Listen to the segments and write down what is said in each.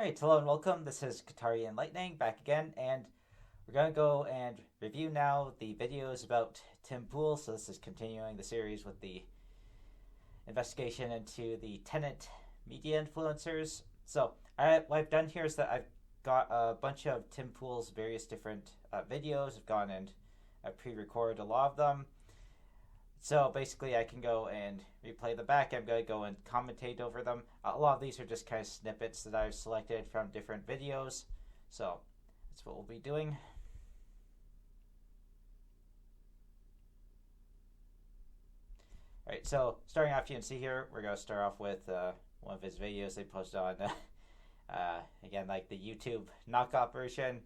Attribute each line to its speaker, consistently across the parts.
Speaker 1: Alright, hello and welcome. This is Katari and Lightning back again, and we're going to go and review now the videos about Tim Pool. So this is continuing the series with the investigation into the Tenet media influencers. So what I've done here is that I've got a bunch of Tim Pool's various different videos. I've gone and pre-recorded a lot of them. So basically I can go and replay them back. I'm going to go and commentate over them. A lot of these are just kind of snippets that I've selected from different videos. So that's what we'll be doing. Alright, so starting off, you can see here, we're going to start off with one of his videos they posted on, again, like the YouTube knockoff version.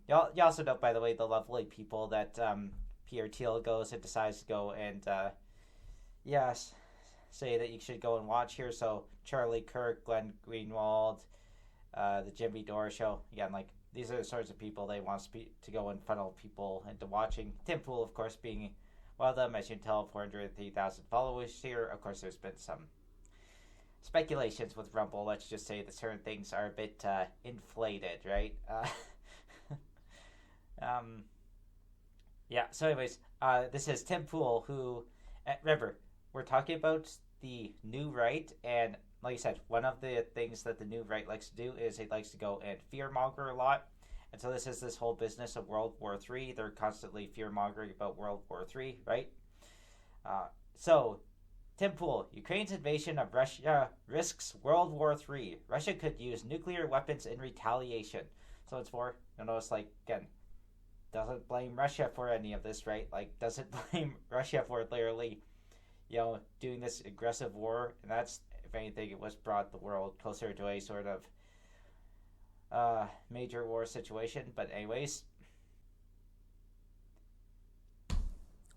Speaker 1: You also note, by the way, the lovely people that Pierre Thiel goes and decides to go and say that you should go and watch here. So Charlie Kirk, Glenn Greenwald, the Jimmy Dore show. Again, like these are the sorts of people they want to go and funnel people into watching. Tim Pool, of course, being one of them. As you can tell, 403,000 followers here. Of course, there's been some speculations with Rumble. Let's just say that certain things are a bit inflated, right? Yeah, so anyways, this is Tim Pool, who, remember, we're talking about the new right, and like I said, one of the things that the new right likes to do is it likes to go and fearmonger a lot. And so this is this whole business of World War III. They're constantly fearmongering about World War III, right? So, Tim Pool, Ukraine's invasion of Russia risks World War III. Russia could use nuclear weapons in retaliation. So it's for, you'll notice, like, again, doesn't blame Russia for any of this, right? Like, doesn't blame Russia for literally, doing this aggressive war. And that's, if anything, it was brought the world closer to a sort of major war situation. But anyways.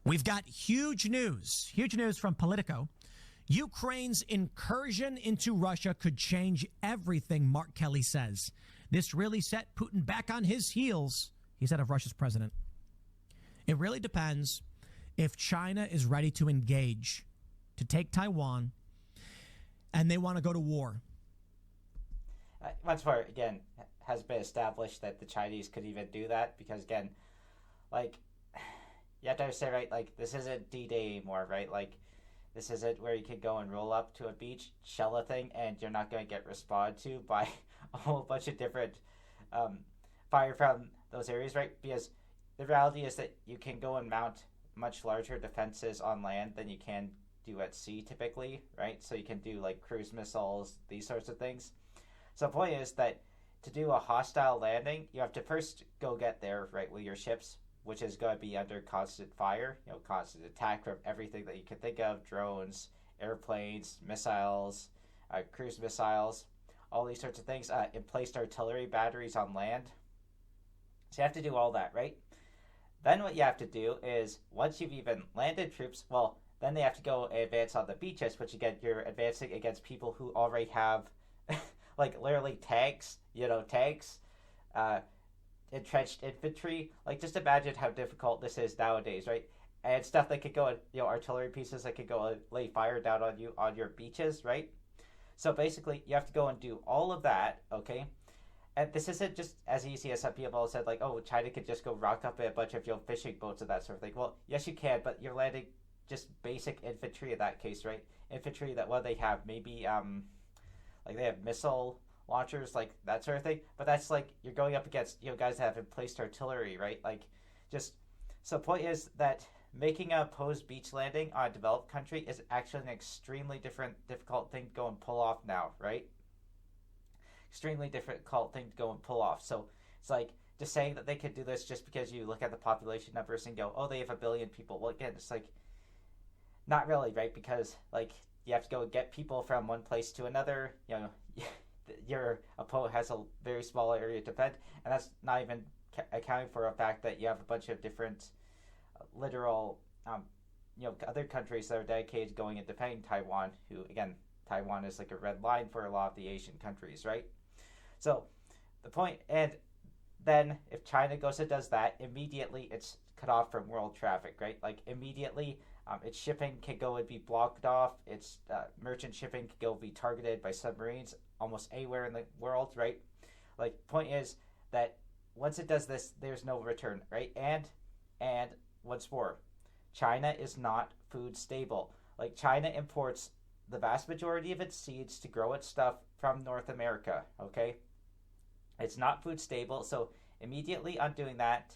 Speaker 2: We've got huge news from Politico. Ukraine's incursion into Russia could change everything, Mark Kelly says. This really set Putin back on his heels, he said of Russia's president. It really depends if China is ready to engage, to take Taiwan, and they want to go to war.
Speaker 1: Once more, again, has been established that the Chinese could even do that because, again, like, you have to understand, right, like, this isn't D-Day anymore, right? Like, this isn't where you can go and roll up to a beach, shell a thing, and you're not going to get responded to by a whole bunch of different fire from those areas, right? Because the reality is that you can go and mount much larger defenses on land than you can do at sea typically, right? So you can do like cruise missiles, these sorts of things. So the point is that to do a hostile landing, you have to first go get there, right, with your ships, which is going to be under constant fire, constant attack from everything that you can think of, drones, airplanes, missiles, cruise missiles, all these sorts of things, in placed artillery batteries on land. So you have to do all that, right? Then what you have to do is, once you've even landed troops, well, then they have to go and advance on the beaches, which again, you're advancing against people who already have, like, literally tanks, entrenched infantry. Like, just imagine how difficult this is nowadays, right? And stuff that could go, artillery pieces that could go and lay fire down on you on your beaches, right? So basically, you have to go and do all of that, okay? And this isn't just as easy as some people have said, like, oh, China could just go rock up a bunch of fishing boats and that sort of thing. Well, yes, you can, but you're landing just basic infantry in that case, right? Infantry that, they have maybe, like, they have missile launchers, like, that sort of thing. But that's, like, you're going up against, guys that have placed artillery, right? Like, just, so the point is that making a opposed beach landing on a developed country is actually an extremely difficult thing to go and pull off now, right? Extremely difficult thing to go and pull off. So it's like just saying that they could do this just because you look at the population numbers and go, oh, they have 1 billion people. Well, again, it's like not really, right? Because like you have to go get people from one place to another. Your opponent has a very small area to defend, and that's not even accounting for a fact that you have a bunch of different literal other countries that are dedicated to going and defending Taiwan, who, again, Taiwan is like a red line for a lot of the Asian countries, right? So the point, and then if China goes and does that, immediately it's cut off from world traffic, right? Like immediately its shipping can go and be blocked off. Its merchant shipping can go be targeted by submarines. almost anywhere in the world, right? Like, point is that once it does this, there's no return, right? And once more, China is not food stable. Like, China imports the vast majority of its seeds to grow its stuff from North America, okay? It's not food stable, so immediately on doing that,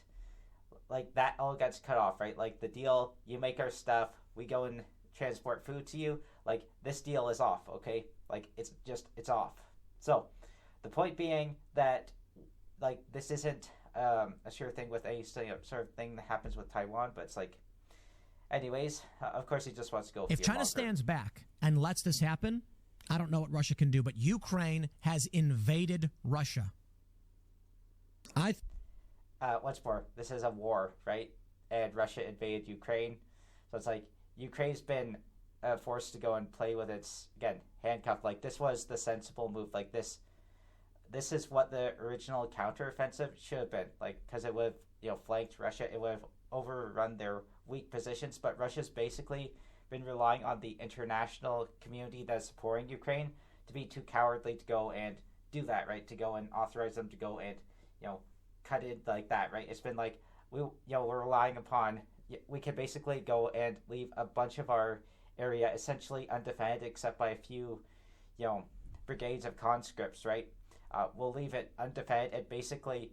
Speaker 1: like, that all gets cut off, right? Like, the deal, you make our stuff, we go and transport food to you, like, this deal is off, okay? Like, it's off. So, the point being that, like, this isn't a sure thing with any sort of thing that happens with Taiwan, but it's like, anyways, of course he just wants to go.
Speaker 2: If China stands back and lets this happen, I don't know what Russia can do, but Ukraine has invaded Russia.
Speaker 1: Once more, this is a war, right? And Russia invaded Ukraine, so it's like Ukraine's been forced to go and play with its, again, handcuffed. Like, this was the sensible move. Like, this is what the original counteroffensive should have been. Like, because it would have, flanked Russia. It would have overrun their weak positions. But Russia's basically been relying on the international community that's supporting Ukraine to be too cowardly to go and do that, right? To go and authorize them to go and, cut it like that, right? It's been like, we're relying upon, we could basically go and leave a bunch of our area essentially undefended except by a few, brigades of conscripts, right? We'll leave it undefended, and basically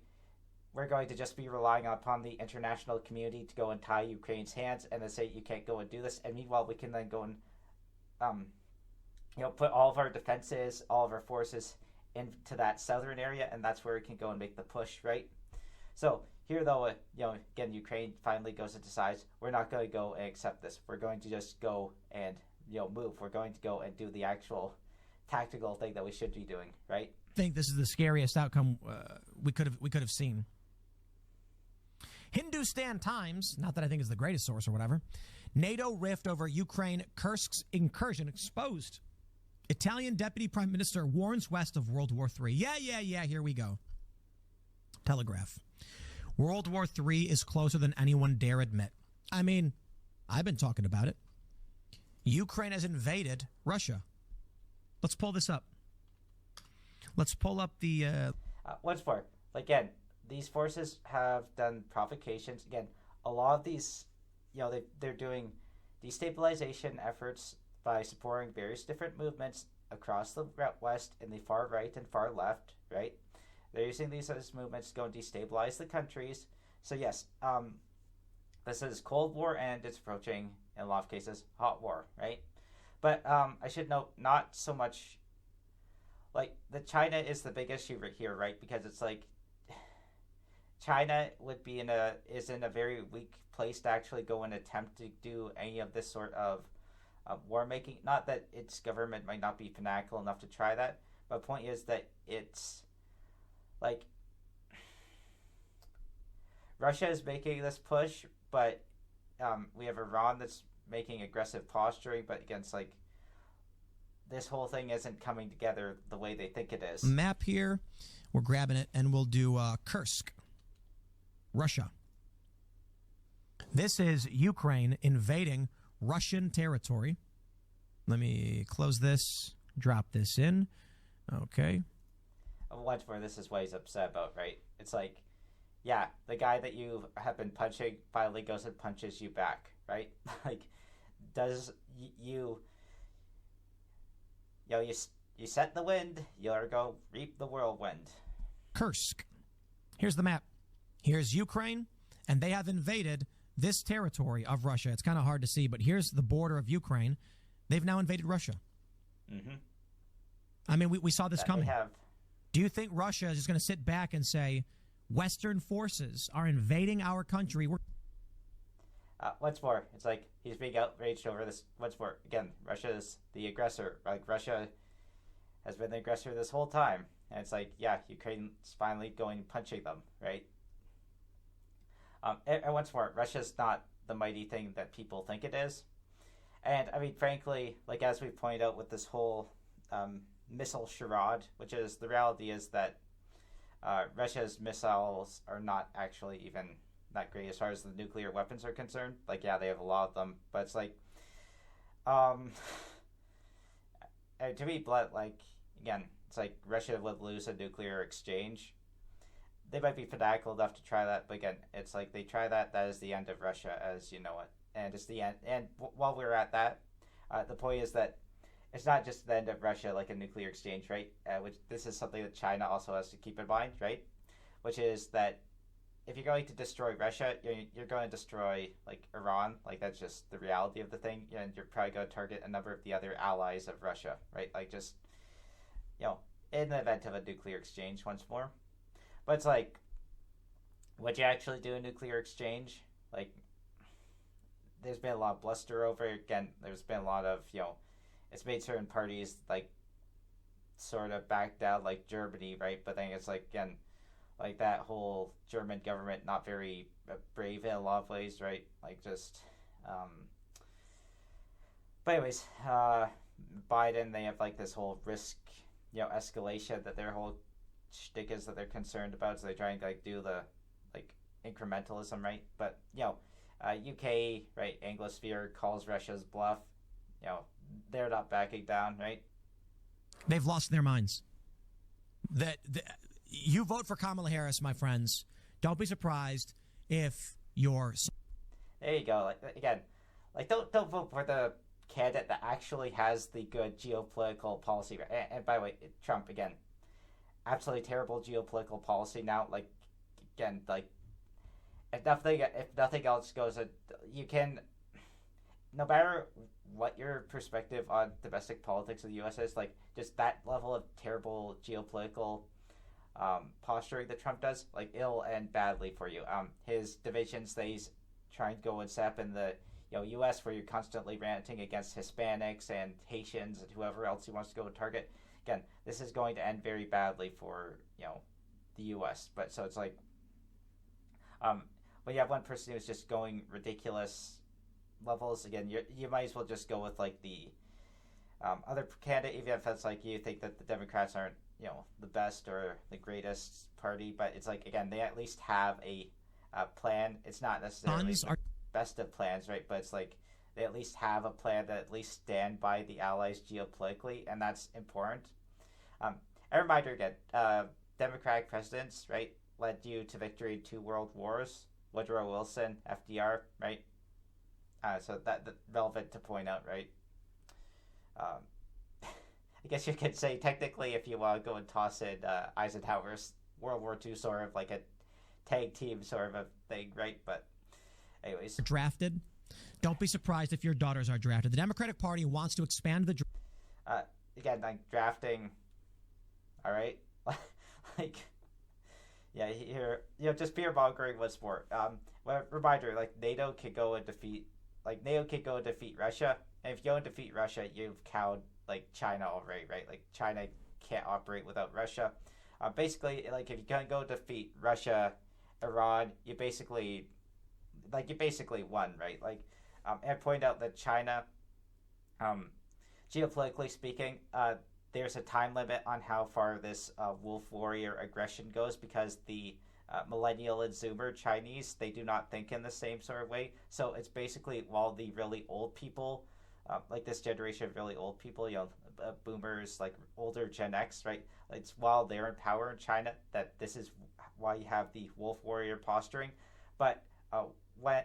Speaker 1: we're going to just be relying upon the international community to go and tie Ukraine's hands and then say you can't go and do this. And meanwhile, we can then go and, put all of our defenses, all of our forces into that southern area, and that's where we can go and make the push, right? So here, though, again, Ukraine finally goes and decides we're not going to go and accept this. We're going to just go and move. We're going to go and do the actual tactical thing that we should be doing, right?
Speaker 2: I think this is the scariest outcome we could have seen. Hindustan Times, not that I think is the greatest source or whatever, NATO rift over Ukraine, Kursk's incursion exposed. Italian Deputy Prime Minister warns West of World War III. Yeah, here we go. Telegraph. World War III is closer than anyone dare admit. I mean, I've been talking about it. Ukraine has invaded Russia. Let's pull this up. Let's pull up the...
Speaker 1: Once more, again, these forces have done provocations. Again, a lot of these, they're doing destabilization efforts by supporting various different movements across the West in the far right and far left, right? They're using these as movements to go and destabilize the countries. So yes, this is Cold War and it's approaching, in a lot of cases, hot war, right? But I should note, not so much, like, the China is the big issue right here, right? Because it's like, China is in a very weak place to actually go and attempt to do any of this sort of war making. Not that its government might not be fanatical enough to try that, but the point is that it's like Russia is making this push, but we have Iran that's making aggressive posturing, but against, like, this whole thing isn't coming together the way they think it is.
Speaker 2: Map here, we're grabbing it, and we'll do Kursk, Russia. This is Ukraine invading Russian territory. Let me close this, drop this in. Okay.
Speaker 1: Once more, this is what he's upset about, right? It's like, yeah, the guy that you have been punching finally goes and punches you back, right? Like, does you set the wind, you'll go reap the whirlwind.
Speaker 2: Kursk. Here's the map. Here's Ukraine, and they have invaded this territory of Russia. It's kind of hard to see, but here's the border of Ukraine. They've now invaded Russia.
Speaker 1: Mm-hmm.
Speaker 2: I mean, we saw this coming.
Speaker 1: Have.
Speaker 2: Do you think Russia is just going to sit back and say, Western forces are invading our country?
Speaker 1: Once more, it's like he's being outraged over this. Once more, again, Russia is the aggressor. Like, Russia has been the aggressor this whole time. And it's like, yeah, Ukraine's finally going punching them, right? And once more, Russia's not the mighty thing that people think it is. And, I mean, frankly, like, as we pointed out with this whole missile charade, which is, the reality is that Russia's missiles are not actually even that great as far as the nuclear weapons are concerned. Like, yeah, they have a lot of them, but it's like, to be blunt, like, again, it's like Russia would lose a nuclear exchange. They might be fanatical enough to try that, but again, it's like they try that. That is the end of Russia as you know it, and it's the end. And while we're at that, the point is that it's not just the end of Russia, like a nuclear exchange, right? Which this is something that China also has to keep in mind, right? Which is that if you're going to destroy Russia, you're going to destroy like Iran. Like that's just the reality of the thing, and you're probably going to target a number of the other allies of Russia, right? Like just in the event of a nuclear exchange once more. But it's like, would you actually do a nuclear exchange? Like, there's been a lot of bluster over it. Again, there's been a lot of it's made certain parties like sort of back down, like Germany, right? But then it's like again, like that whole German government not very brave in a lot of ways, right? Like just, but anyways, Biden, they have like this whole risk, escalation that their whole shtick is that they're concerned about, so they try and like do the like incrementalism, right? But UK, right, Anglosphere calls Russia's bluff. They're not backing down, right?
Speaker 2: They've lost their minds. You vote for Kamala Harris, my friends. Don't be surprised if you're.
Speaker 1: There you go. Like again, like don't vote for the candidate that actually has the good geopolitical policy. And by the way, Trump again, absolutely terrible geopolitical policy now. Like again, like if nothing else goes, you can, no matter what your perspective on domestic politics of the U.S. is, like just that level of terrible geopolitical posturing that Trump does, like it'll end badly for you. His divisions that he's trying to go and set up in the U.S., where you're constantly ranting against Hispanics and Haitians and whoever else he wants to go and target. Again, this is going to end very badly for the U.S. But so it's like, when you have one person who's just going ridiculous levels, again, you might as well just go with like the other candidate, even if it's like you think that the Democrats aren't the best or the greatest party, but it's like again they at least have a plan. It's not necessarily the best of plans, right? But it's like they at least have a plan that at least stand by the allies geopolitically, and that's important. A reminder again, Democratic presidents, right, led you to victory in 2 world wars. Woodrow Wilson, FDR, right? So that's relevant to point out, right? I guess you could say technically, if you want to go and toss in Eisenhower's World War II, sort of like a tag team sort of a thing, right? But anyways,
Speaker 2: drafted. Don't be surprised if your daughters are drafted. The Democratic Party wants to expand the.
Speaker 1: Again, like drafting. All right, like yeah, here just fear mongering once more. Well, reminder, like NATO could go and defeat Russia, and if you go and defeat Russia, you've cowed like China already, right? Like China can't operate without Russia. Basically, like if you can go defeat Russia, Iran, you basically won, right? Like, and point out that China, geopolitically speaking, there's a time limit on how far this wolf warrior aggression goes, because the millennial and Zoomer Chinese, they do not think in the same sort of way. So it's basically while the really old people, like this generation of really old people, boomers, like older Gen X, right? It's while they're in power in China that this is why you have the wolf warrior posturing. But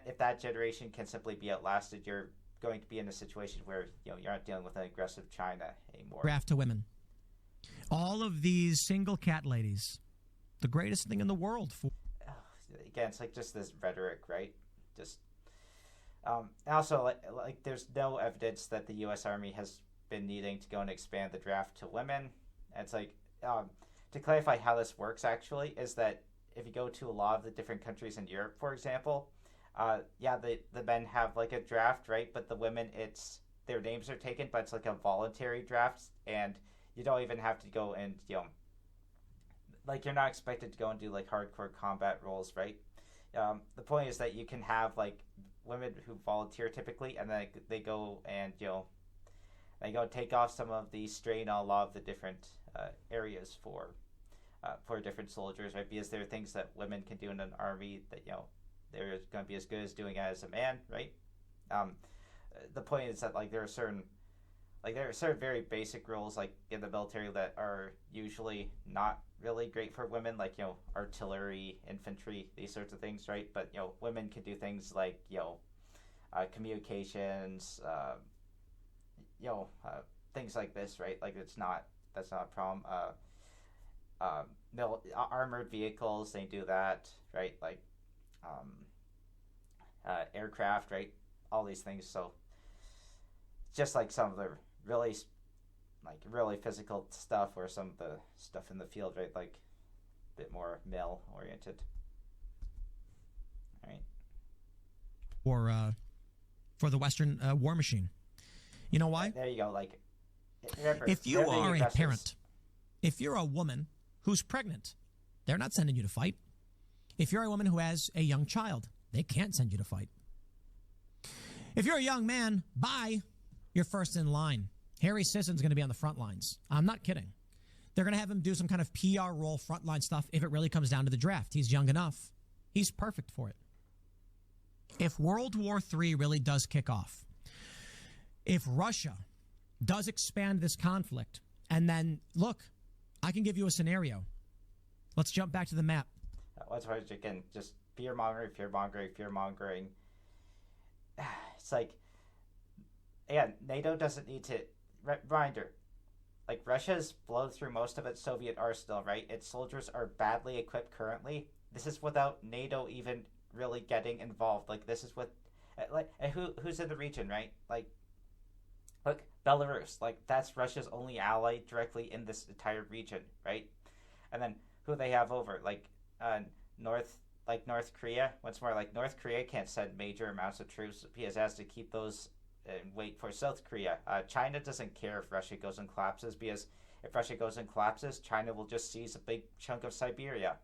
Speaker 1: if that generation can simply be outlasted, you're going to be in a situation where you're not dealing with an aggressive China anymore.
Speaker 2: Draft to women. All of these single cat ladies, the greatest thing in the world for.
Speaker 1: Again, it's like just this rhetoric, right? Just also like there's no evidence that the U.S. Army has been needing to go and expand the draft to women. And it's like to clarify how this works actually is that if you go to a lot of the different countries in Europe, for example, the men have like a draft, right? But the women, it's their names are taken, but it's like a voluntary draft, and you don't even have to go and like you're not expected to go and do like hardcore combat roles, right? The point is that you can have like women who volunteer typically, and then they go and they go take off some of the strain on a lot of the different areas for different soldiers, right? Because there are things that women can do in an army that they're going to be as good as doing it as a man, right? The point is that like there are certain like there are certain very basic rules like in the military that are usually not really great for women, like artillery, infantry, these sorts of things, right? But women can do things like communications, things like this, right? Like that's not a problem. Armored vehicles, they do that, right? Like um, aircraft, right? All these things. So just like some of the really really physical stuff, or some of the stuff in the field, right? Like a bit more male oriented, right?
Speaker 2: For the Western war machine. You know why?
Speaker 1: There you go. Like, remember,
Speaker 2: if you are a parent, if you're a woman who's pregnant, they're not sending you to fight. If you're a woman who has a young child, they can't send you to fight. If you're a young man, bye, you're first in line. Harry Sisson's going to be on the front lines. I'm not kidding. They're going to have him do some kind of PR role, frontline stuff, if it really comes down to the draft. He's young enough. He's perfect for it. If World War III really does kick off, if Russia does expand this conflict, and then, look, I can give you a scenario. Let's jump back to the map.
Speaker 1: What's hard again? Just fear-mongering. It's like, yeah, NATO doesn't need to... Reminder, like, Russia's blown through most of its Soviet arsenal, right? Its soldiers are badly equipped currently. This is without NATO even really getting involved. Like, this is with... Like, who's in the region, right? Like, look, Belarus. Like, that's Russia's only ally directly in this entire region, right? And then who they have over, like, North Korea. Once more, like, North Korea can't send major amounts of troops because it has to keep those and wait for South Korea. China doesn't care if Russia goes and collapses, because if Russia goes and collapses, China will just seize a big chunk of Siberia.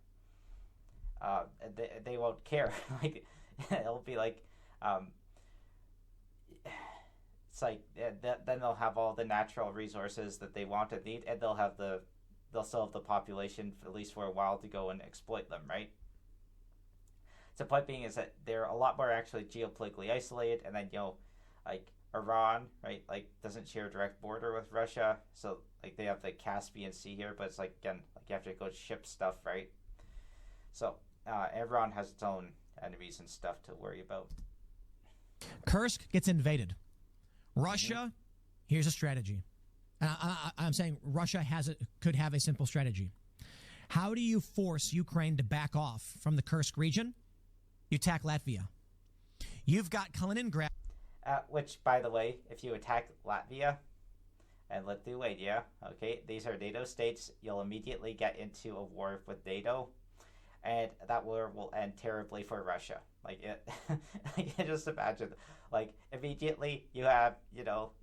Speaker 1: They won't care. Like, it'll be like, it's like then they'll have all the natural resources that they want and need, and they'll still have the population for, at least for a while, to go and exploit them, right? So the point being is that they're a lot more actually geopolitically isolated, and then like Iran, right, like doesn't share a direct border with Russia, so like they have the Caspian Sea here, but it's like, again, like you have to go ship stuff, right? So Iran has its own enemies and stuff to worry about.
Speaker 2: Kursk gets invaded. Russia, here's a strategy. I'm saying Russia could have a simple strategy. How do you force Ukraine to back off from the Kursk region? You attack Latvia. You've got Kaliningrad.
Speaker 1: Which, by the way, if you attack Latvia and Lithuania, okay, these are NATO states, you'll immediately get into a war with NATO, and that war will end terribly for Russia. Like, like, just imagine, like, immediately you have,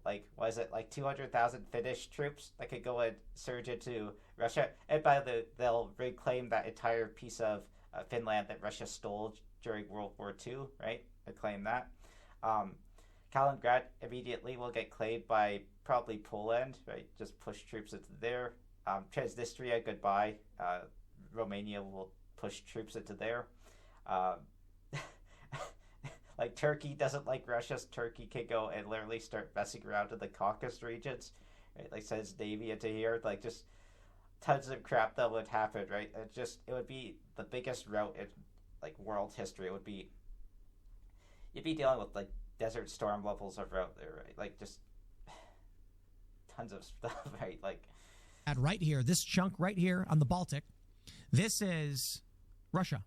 Speaker 1: like, what is it, like 200,000 Finnish troops that could go and surge into Russia, and they'll reclaim that entire piece of Finland that Russia stole during World War II, right? They claim that. Kaliningrad immediately will get claimed by probably Poland, right? Just push troops into there. Transnistria, goodbye. Romania will push troops into there. Like, Turkey doesn't like Russia. Turkey can go and literally start messing around in the Caucasus regions, right? Like, sends Navy into here. Like, just tons of crap that would happen, right? It would be the biggest rout in, like, world history. You'd be dealing with, like, desert storm levels of route there, right? Like, just tons of stuff, right? Like,
Speaker 2: right here, this chunk right here on the Baltic, this is Russia.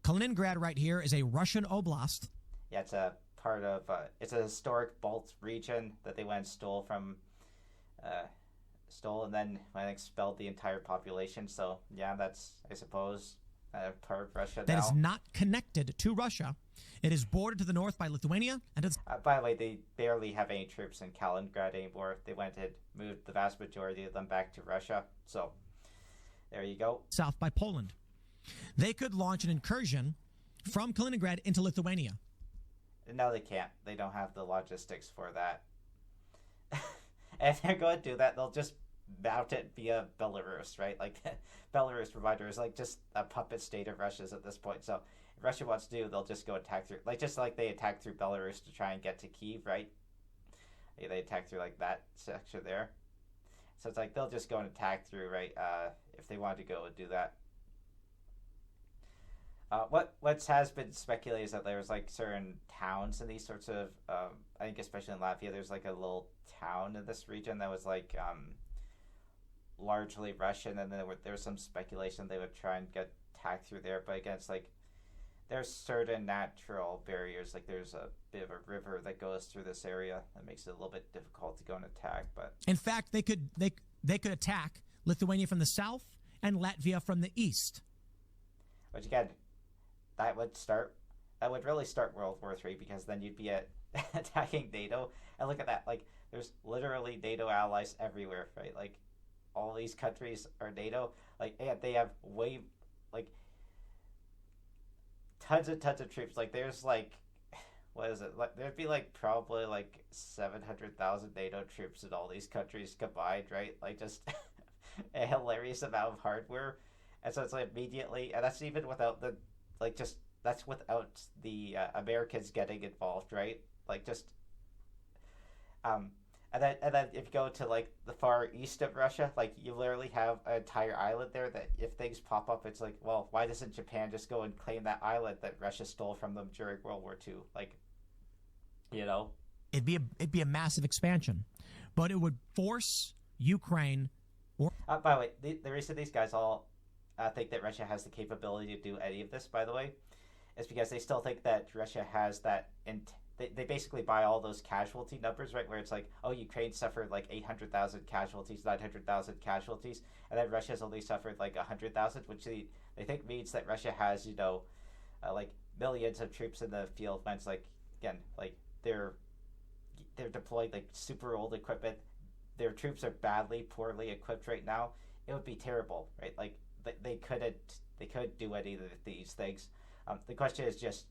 Speaker 2: Kaliningrad right here is a Russian oblast.
Speaker 1: Yeah, it's a part of, it's a historic Balt region that they went and stole and then expelled the entire population. So, yeah, that's, I suppose, part of Russia now.
Speaker 2: That is not connected to Russia. It is bordered to the north by Lithuania. And
Speaker 1: by the way, they barely have any troops in Kaliningrad anymore. They went and moved the vast majority of them back to Russia. So, there you go.
Speaker 2: South by Poland. They could launch an incursion from Kaliningrad into Lithuania.
Speaker 1: No, they can't. They don't have the logistics for that. And if they're going to do that, they'll just mount it via Belarus, right? Like, Belarus provider is like just a puppet state of Russia's at this point. So if Russia wants to do, they'll just go attack through, like, just like they attacked through Belarus to try and get to Kyiv, right? They attack through like that section there. So it's like they'll just go and attack through, right? If they want to go and do that. What has been speculated is that there's like certain towns in these sorts of I think especially in Latvia there's like a little town in this region that was like largely Russian, and then there was some speculation they would try and get attacked through there. But again, it's like there's certain natural barriers, like there's a bit of a river that goes through this area that makes it a little bit difficult to go and attack. But
Speaker 2: in fact, they could attack Lithuania from the south and Latvia from the east.
Speaker 1: Which again, that would really start World War III, because then you'd be attacking NATO. And look at that, like there's literally NATO allies everywhere, right? Like all these countries are NATO. Like, and they have like tons of troops. Like there's like, what is it? Like there'd be like probably like 700,000 NATO troops in all these countries combined, right? Like just a hilarious amount of hardware. And so it's like immediately, and that's even without the like just that's without the Americans getting involved, right? Like just and then if you go to like the far east of Russia, like you literally have an entire island there that if things pop up, it's like, well, why doesn't Japan just go and claim that island that Russia stole from them during World War II? Like, you know,
Speaker 2: it'd be a massive expansion, but it would force Ukraine.
Speaker 1: By the way, the reason these guys all think that Russia has the capability to do any of this, by the way, is because they still think that Russia has that. They basically buy all those casualty numbers, right? Where it's like, oh, Ukraine suffered like 800,000 casualties, 900,000 casualties, and then Russia's only suffered like 100,000, which they think means that Russia has, like millions of troops in the field. And it's like, again, like they're deploying like super old equipment. Their troops are poorly equipped right now. It would be terrible, right? Like they couldn't do any of these things. The question is just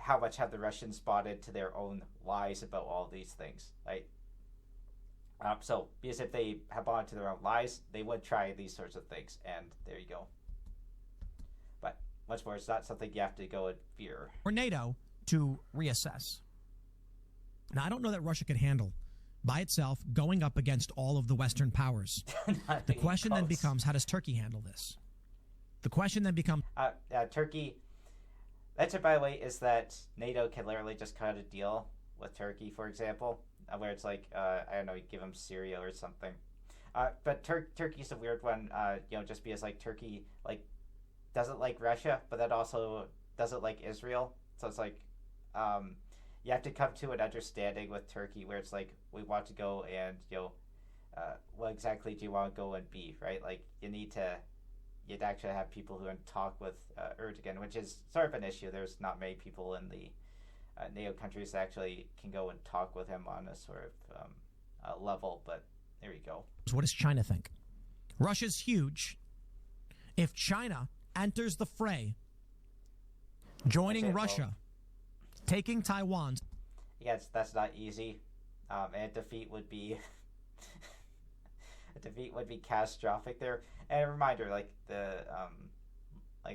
Speaker 1: how much have the Russians bought into their own lies about all these things, right? So because if they have bought into their own lies, they would try these sorts of things, and there you go. But once more, it's not something you have to go and fear.
Speaker 2: Or NATO to reassess. Now, I don't know that Russia could handle by itself going up against all of the Western powers. The question then becomes, how does Turkey handle this? The question then becomes...
Speaker 1: Turkey... That's it, by the way, is that NATO can literally just cut a deal with Turkey, for example, where it's like, I don't know, you give them Syria or something. But Turkey's a weird one, just because, like, Turkey, like, doesn't like Russia, but that also doesn't like Israel. So it's like, you have to come to an understanding with Turkey where it's like, we want to go and, what exactly do you want to go and be, right? Like, you'd actually have people who would talk with Erdogan, which is sort of an issue. There's not many people in the NATO countries that actually can go and talk with him on a sort of level, but there you go.
Speaker 2: What does China think? Russia's huge. If China enters the fray, joining Russia, taking Taiwan...
Speaker 1: Yes, that's not easy. And defeat would be... defeat would be catastrophic there. And a reminder, like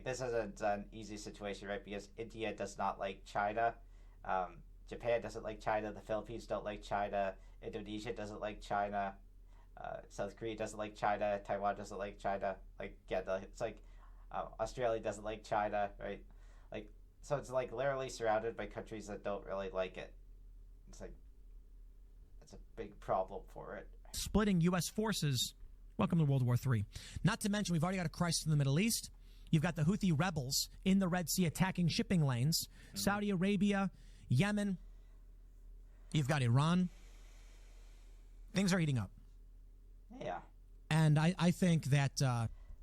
Speaker 1: this isn't an easy situation, right? Because India does not like China, Japan doesn't like China, the Philippines don't like China, Indonesia doesn't like China, South Korea doesn't like China, Taiwan doesn't like China. Like, yeah, it's like Australia doesn't like China, right? Like, so it's like literally surrounded by countries that don't really like it. It's like it's a big problem for it.
Speaker 2: Splitting U.S. forces. Welcome to World War III. Not to mention, we've already got a crisis in the Middle East. You've got the Houthi rebels in the Red Sea attacking shipping lanes. Mm-hmm. Saudi Arabia, Yemen. You've got Iran. Things are heating up.
Speaker 1: Yeah.
Speaker 2: And I think that...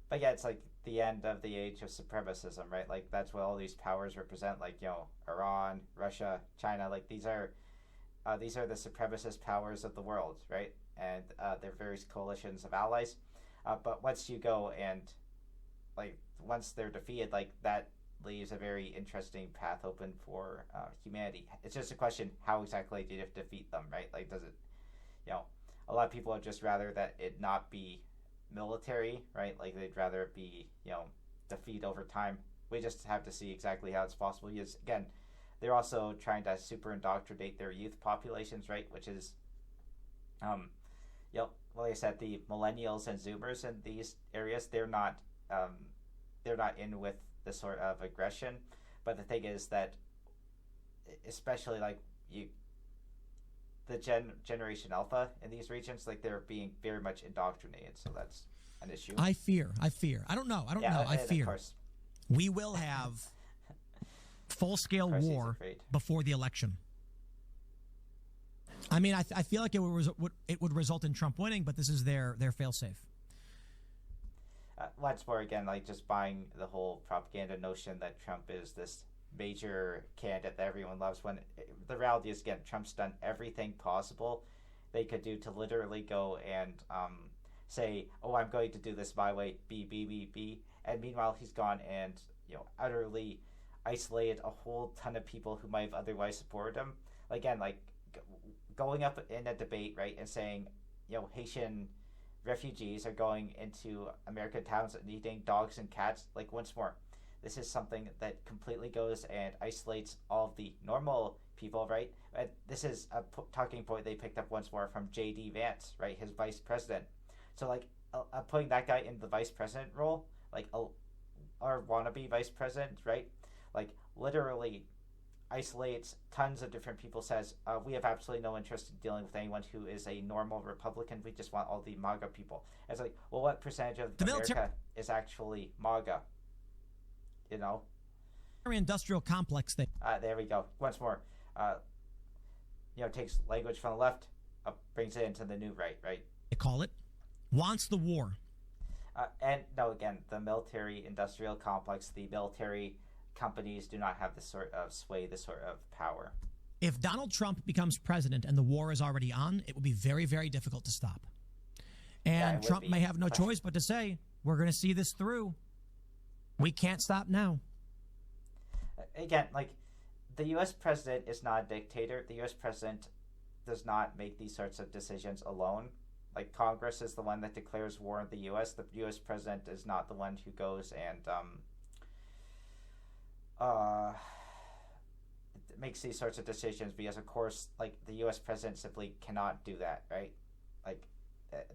Speaker 1: but yeah, it's like the end of the age of supremacism, right? Like, that's what all these powers represent. Like, Iran, Russia, China. Like, these are the supremacist powers of the world, right? And there are various coalitions of allies. But once you go and, like, once they're defeated, like, that leaves a very interesting path open for humanity. It's just a question, how exactly do you defeat them, right? Like, does it, a lot of people would just rather that it not be military, right? Like, they'd rather it be, defeat over time. We just have to see exactly how it's possible. Because, again, they're also trying to super indoctrinate their youth populations, right? Which is, like I said, the millennials and Zoomers in these areas, they're not in with the sort of aggression. But the thing is that, especially like the Generation Alpha in these regions, like they're being very much indoctrinated. So that's an issue.
Speaker 2: I fear. I don't know. I fear. We will have full-scale war before the election. I mean, I feel like it would result in Trump winning, but this is their fail-safe.
Speaker 1: Once more, again, like just buying the whole propaganda notion that Trump is this major candidate that everyone loves, when the reality is, again, Trump's done everything possible they could do to literally go and say, oh, I'm going to do this my way, B. And meanwhile, he's gone and, utterly isolated a whole ton of people who might have otherwise supported him. Again, like going up in a debate, right, and saying, Haitian refugees are going into American towns and eating dogs and cats. Like, once more, this is something that completely goes and isolates all of the normal people, right? And this is a talking point they picked up once more from J.D. Vance, right, his vice president. So, like, putting that guy in the vice president role, like, our wannabe vice president, right, like, literally isolates tons of different people, says, we have absolutely no interest in dealing with anyone who is a normal Republican. We just want all the MAGA people. It's like, well, what percentage of America is actually MAGA?
Speaker 2: Industrial complex thing.
Speaker 1: There we go. Once more, takes language from the left, brings it into the new right?
Speaker 2: They call it, wants the war.
Speaker 1: And no, again, the military-industrial complex, the military companies do not have this sort of sway, this sort of power.
Speaker 2: If Donald Trump becomes president and the war is already on, it will be very, very difficult to stop. And Trump may have no choice but to say, we're going to see this through. We can't stop now.
Speaker 1: Again, like, the U.S. president is not a dictator. The U.S. president does not make these sorts of decisions alone. Like, Congress is the one that declares war on the U.S. The U.S. president is not the one who goes and makes these sorts of decisions, because, of course, like, the U.S. president simply cannot do that, right? Like,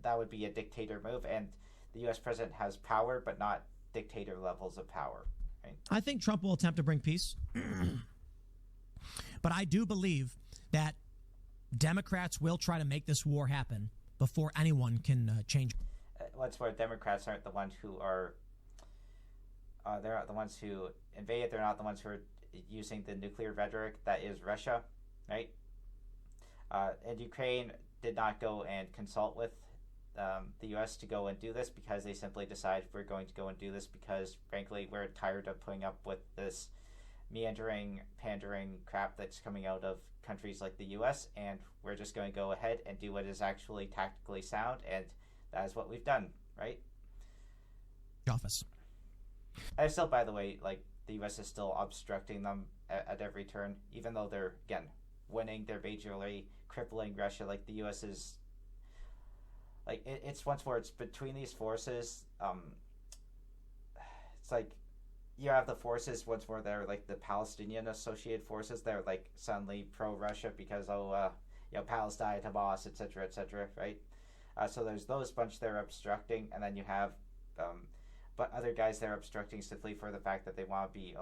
Speaker 1: that would be a dictator move, and the U.S. president has power, but not dictator levels of power, right?
Speaker 2: I think Trump will attempt to bring peace. But I do believe that Democrats will try to make this war happen before anyone can change.
Speaker 1: What's more, Democrats aren't the ones who are they're not the ones who invaded. They're not the ones who are using the nuclear rhetoric that is Russia, right? And Ukraine did not go and consult with the U.S. to go and do this, because they simply decided, we're going to go and do this because, frankly, we're tired of putting up with this meandering, pandering crap that's coming out of countries like the U.S., and we're just going to go ahead and do what is actually tactically sound, and that is what we've done, right?
Speaker 2: Office.
Speaker 1: I still, by the way, like, the U.S. is still obstructing them at every turn, even though they're, again, winning. They're majorly crippling Russia. Like, the U.S. is, like, it's once more, it's between these forces. It's like, you have the forces once more that are like the Palestinian associated forces that are like suddenly pro-Russia because Palestine, Hamas, etc., right? So there's those bunch that are obstructing, and then you have but other guys that are obstructing simply for the fact that they want to be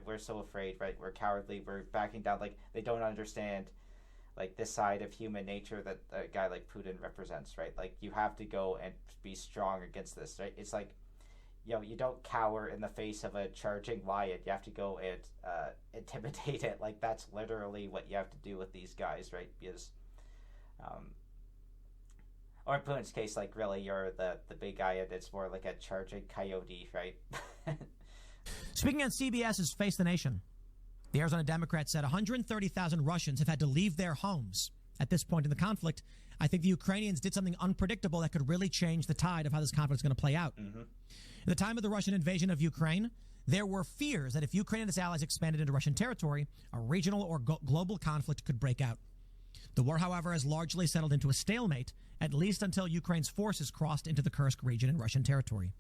Speaker 1: we're so afraid, right? We're cowardly, we're backing down. Like, they don't understand like this side of human nature that a guy like Putin represents, right? Like, you have to go and be strong against this, right? It's like, you don't cower in the face of a charging lion. You have to go and intimidate it. Like, that's literally what you have to do with these guys, right? Because, or in Putin's case, like, really, you're the big guy, and it's more like a charging coyote, right?
Speaker 2: Speaking on CBS's Face the Nation, the Arizona Democrat said 130,000 Russians have had to leave their homes at this point in the conflict. I think the Ukrainians did something unpredictable that could really change the tide of how this conflict is going to play out. Mm-hmm. At the time of the Russian invasion of Ukraine, there were fears that if Ukraine and its allies expanded into Russian territory, a regional or global conflict could break out. The war, however, has largely settled into a stalemate, at least until Ukraine's forces crossed into the Kursk region in Russian territory.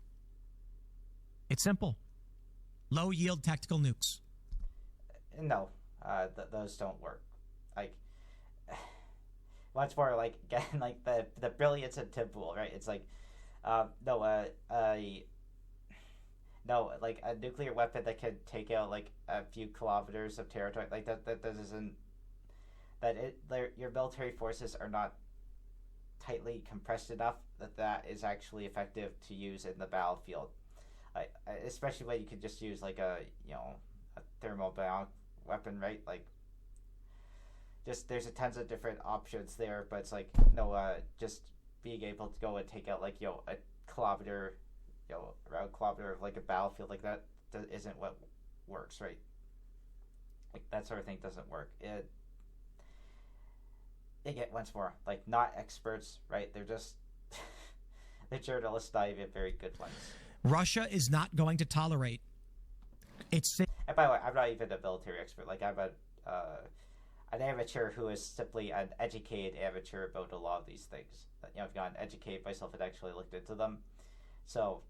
Speaker 2: It's simple. Low-yield tactical nukes.
Speaker 1: No, those don't work. Like once more, like again, like the brilliance of Timbul, right? It's like no, no, like a nuclear weapon that can take out like a few kilometers of territory, like that isn't your military forces are not tightly compressed enough that is actually effective to use in the battlefield. Especially when you could just use like a thermobaric weapon, right? Like just there's a tons of different options there, but it's like no, just being able to go and take out like a kilometer, around a kilometer of like a battlefield like that isn't what works, right? Like that sort of thing doesn't work. Again, once more, like not experts, right? They're just the journalists, not even very good ones.
Speaker 2: Russia is not going to tolerate its.
Speaker 1: And by the way, I'm not even a military expert. Like I'm an amateur who is simply an educated amateur about a lot of these things. I've gotten educated myself and actually looked into them. So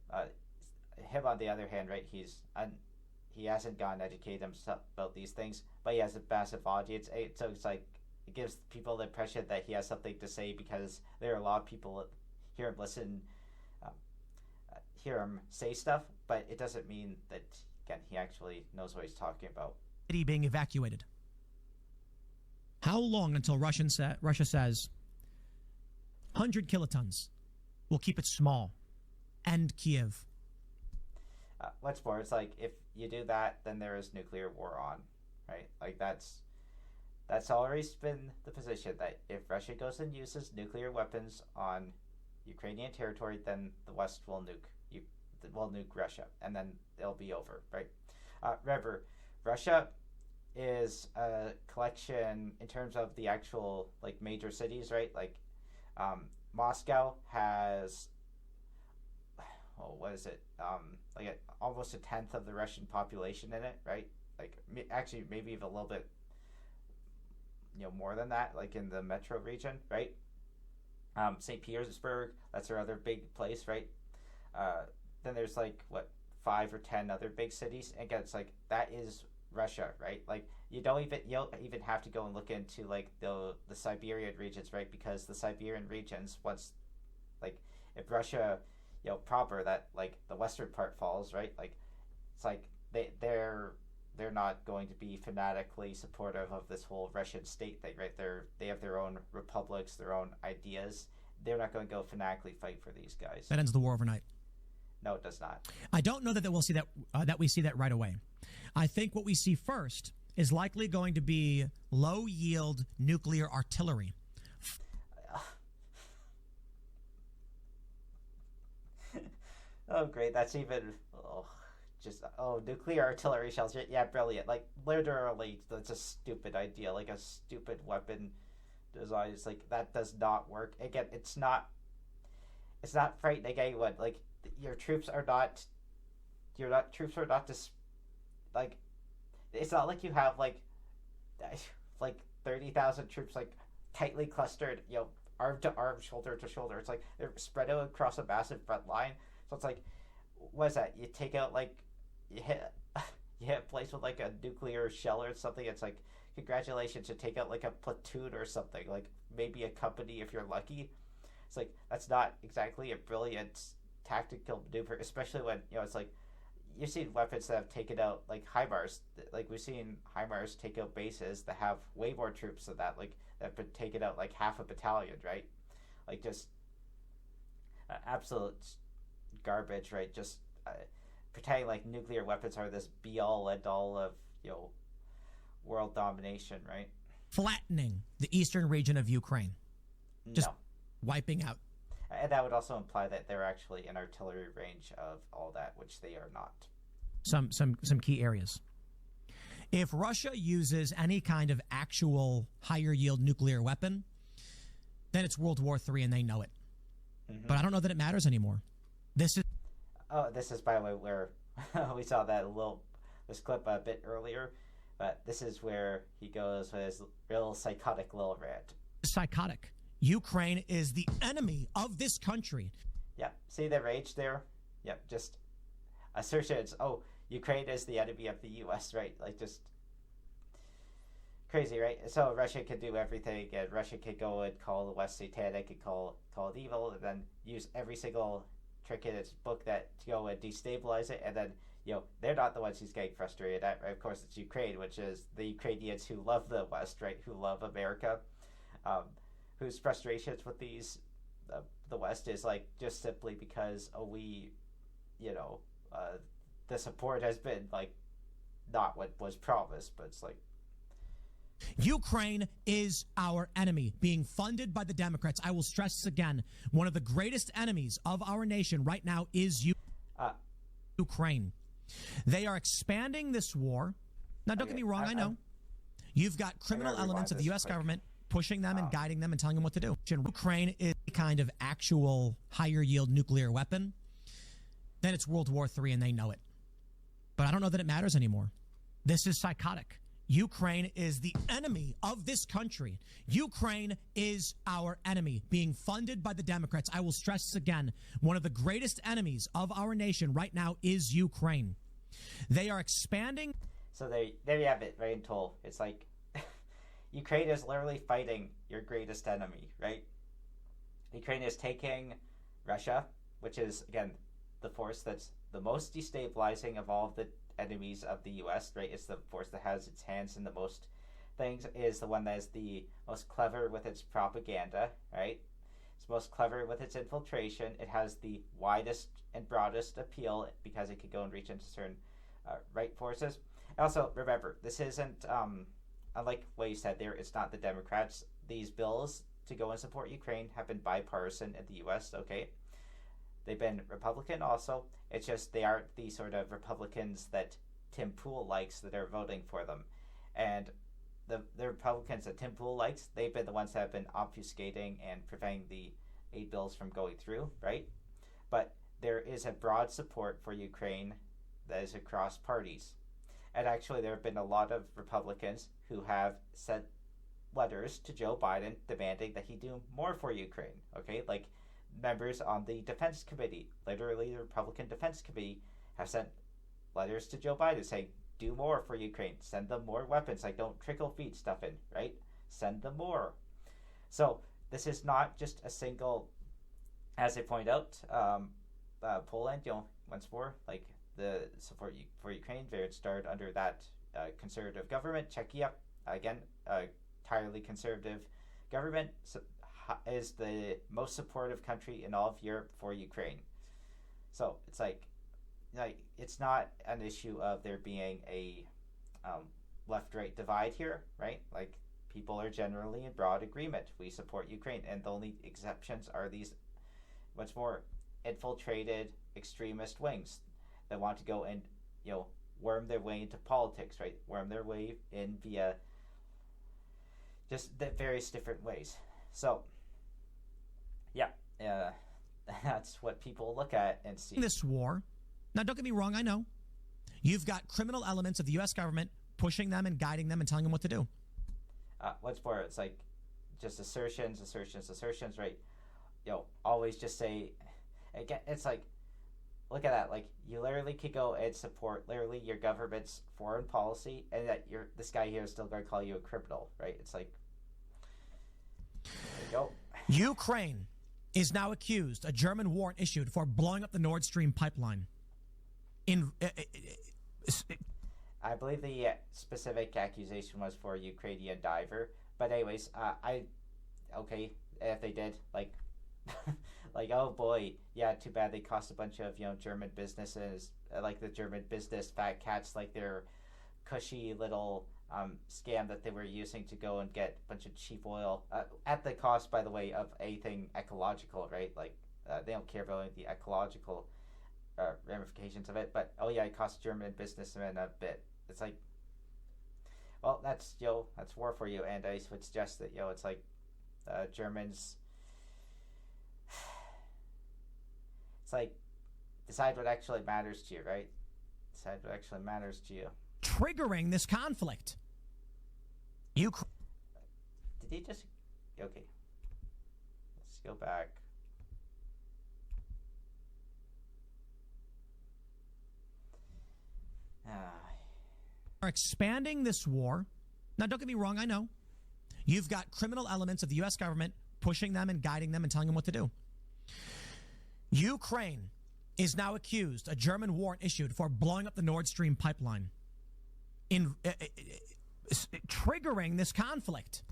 Speaker 1: him on the other hand, right? He hasn't gotten educated himself about these things, but he has a massive audience. So it's like it gives people the impression that he has something to say because there are a lot of people hear him listen, hear him say stuff, but it doesn't mean that again he actually knows what he's talking about.
Speaker 2: City being evacuated. How long until Russia says 100 kilotons? We'll keep it small. End Kiev.
Speaker 1: What's more, it's like if you do that, then there is nuclear war on, right? Like that's always been the position that if Russia goes and uses nuclear weapons on Ukrainian territory, then the West will nuke Russia, and then it'll be over, right? Remember, Russia is a collection in terms of the actual like major cities, right? Like Moscow has what is it? Like almost a tenth of the Russian population in it, right? Like actually maybe even a little bit more than that, like in the metro region, right? St. Petersburg, that's our other big place, right? Then there's like 5 or 10 other big cities. And again, it's like that is Russia, right? Like you don't even have to go and look into like the Siberian regions, right? Because the Siberian regions, once like if Russia proper that like the western part falls, right? Like it's like they're not going to be fanatically supportive of this whole Russian state thing, right? They have their own republics, their own ideas. They're not going to go fanatically fight for these guys.
Speaker 2: That ends the war overnight.
Speaker 1: No, it does not.
Speaker 2: I don't know that we'll see that we see that right away. I think what we see first is likely going to be low yield nuclear artillery.
Speaker 1: Oh, great! That's even nuclear artillery shells. Yeah, brilliant. Like literally, that's a stupid idea. Like a stupid weapon design. It's like that does not work. Again, it's not frightening anyone. Like your troops are not just like it's not like you have like 30,000 troops like tightly clustered, arm to arm, shoulder to shoulder. It's like they're spread out across a massive front line. So it's like, what is that? You take out like you hit a place with like a nuclear shell or something. It's like congratulations, you take out like a platoon or something, like maybe a company if you're lucky. It's like that's not exactly a brilliant tactical maneuver, especially when it's like you've seen weapons that have taken out like HIMARS. Like we've seen HIMARS take out bases that have way more troops than that. Like that have been taken out like half a battalion, right? Like just absolute garbage, right? Just pretending like nuclear weapons are this be all end all of world domination, right?
Speaker 2: Flattening the eastern region of Ukraine, just wiping out.
Speaker 1: And that would also imply that they're actually in artillery range of all that, which they are not.
Speaker 2: Some key areas. If Russia uses any kind of actual higher yield nuclear weapon, then it's World War III and they know it. Mm-hmm. But I don't know that it matters anymore. This is
Speaker 1: by the way where we saw this clip a bit earlier, but this is where he goes with his real psychotic little rant.
Speaker 2: Psychotic. Ukraine is the enemy of this country.
Speaker 1: Yep. See the rage there? Yep. Just assertions. Oh, Ukraine is the enemy of the U.S., right? Like just crazy, right? So Russia could do everything, and Russia could go and call the West satanic and call it evil, and then use every single trick in its book that to go and destabilize it, and then they're not the ones who's getting frustrated at, right? Of course, it's Ukraine, which is the Ukrainians who love the West, right? Who love America, um, whose frustrations with the West is like just simply because we, you know, the support has been like not what was promised, but it's like
Speaker 2: Ukraine is our enemy, being funded by the Democrats. I will stress this again. One of the greatest enemies of our nation right now is Ukraine. They are expanding this war. Now, don't get me wrong. I know you've got criminal elements of the U.S. government pushing them and guiding them and telling them what to do. Ukraine is a kind of actual higher yield nuclear weapon. Then it's World War III, and they know it. But I don't know that it matters anymore. This is psychotic. Ukraine is the enemy of this country. Ukraine is our enemy, being funded by the Democrats. I will stress this again. One of the greatest enemies of our nation right now is Ukraine. They are expanding.
Speaker 1: So there you have it, right in toll. It's like Ukraine is literally fighting your greatest enemy, right? Ukraine is taking Russia, which is, again, the force that's the most destabilizing of all of the enemies of the U.S., right? It's the force that has its hands in the most things, is the one that is the most clever with its propaganda, right? It's most clever with its infiltration. It has the widest and broadest appeal because it could go and reach into certain right forces. Also, remember, this isn't, unlike what you said there, it's not the Democrats. These bills to go and support Ukraine have been bipartisan in the U.S., okay? They've been Republican also. It's just they aren't the sort of Republicans that Tim Pool likes that are voting for them. And the Republicans that Tim Pool likes, they've been the ones that have been obfuscating and preventing the aid bills from going through, right? But there is a broad support for Ukraine that is across parties. And actually, there have been a lot of Republicans who have sent letters to Joe Biden demanding that he do more for Ukraine, okay? Like, members on the Defense Committee, literally the Republican Defense Committee, have sent letters to Joe Biden saying, do more for Ukraine. Send them more weapons. Like, don't trickle feed stuff in, right? Send them more. So this is not just a single, as I point out, Poland, once more, like the support for Ukraine, it started under that conservative government. Czechia, again, entirely conservative government, is the most supportive country in all of Europe for Ukraine. So it's like it's not an issue of there being a left-right divide here, right? Like, people are generally in broad agreement. We support Ukraine, and the only exceptions are these much more infiltrated extremist wings that want to go and worm their way into politics, right? Worm their way in via just the various different ways. So that's what people look at and see.
Speaker 2: This war. Now, don't get me wrong. I know you've got criminal elements of the U.S. government pushing them and guiding them and telling them what to do.
Speaker 1: What's more, it's like just assertions, right? Always just say, again, it's like, look at that. Like, you literally could go and support literally your government's foreign policy, and that this guy here is still going to call you a criminal, right? It's like, there you go.
Speaker 2: Ukraine is now accused. A German warrant issued for blowing up the Nord Stream pipeline.
Speaker 1: I believe the specific accusation was for a Ukrainian diver. But anyways, okay, if they did, like, like, oh boy, yeah, too bad they cost a bunch of, German businesses, like the German business fat cats, like their cushy little scam that they were using to go and get a bunch of cheap oil, at the cost, by the way, of anything ecological, right? Like, they don't care about the ecological ramifications of it, but oh yeah, it cost German businessmen a bit. It's like, well, that's that's war for you. And I would suggest that it's like Germans. It's like, decide what actually matters to you, right? Decide what actually matters to you.
Speaker 2: Triggering this conflict.
Speaker 1: Did he just? Okay. Let's go back.
Speaker 2: Are expanding this war. Now, don't get me wrong, I know. You've got criminal elements of the U.S. government pushing them and guiding them and telling them what to do. Ukraine is now accused, a German warrant issued for blowing up the Nord Stream pipeline, triggering this conflict.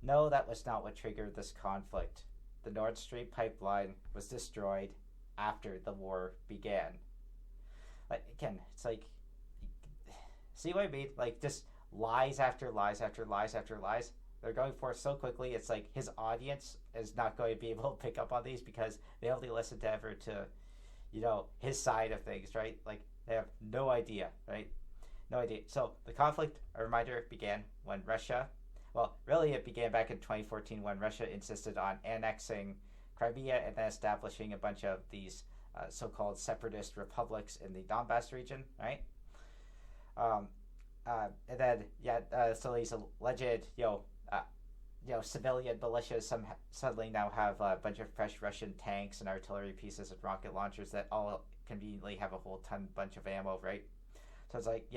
Speaker 1: No, that was not what triggered this conflict. The Nord Stream pipeline was destroyed after the war began. Like, again, it's like, see what I mean? Like, just lies after lies after lies after lies. They're going for so quickly, it's like his audience is not going to be able to pick up on these because they only listen to ever to, his side of things, right? Like, they have no idea, right? No idea. So the conflict, a reminder, began when Russia, well, really it began back in 2014 when Russia insisted on annexing Crimea and then establishing a bunch of these so-called separatist republics in the Donbass region, right? And then, so these alleged, civilian militias suddenly now have a bunch of fresh Russian tanks and artillery pieces and rocket launchers that all conveniently have a whole bunch of ammo, right? So it's like,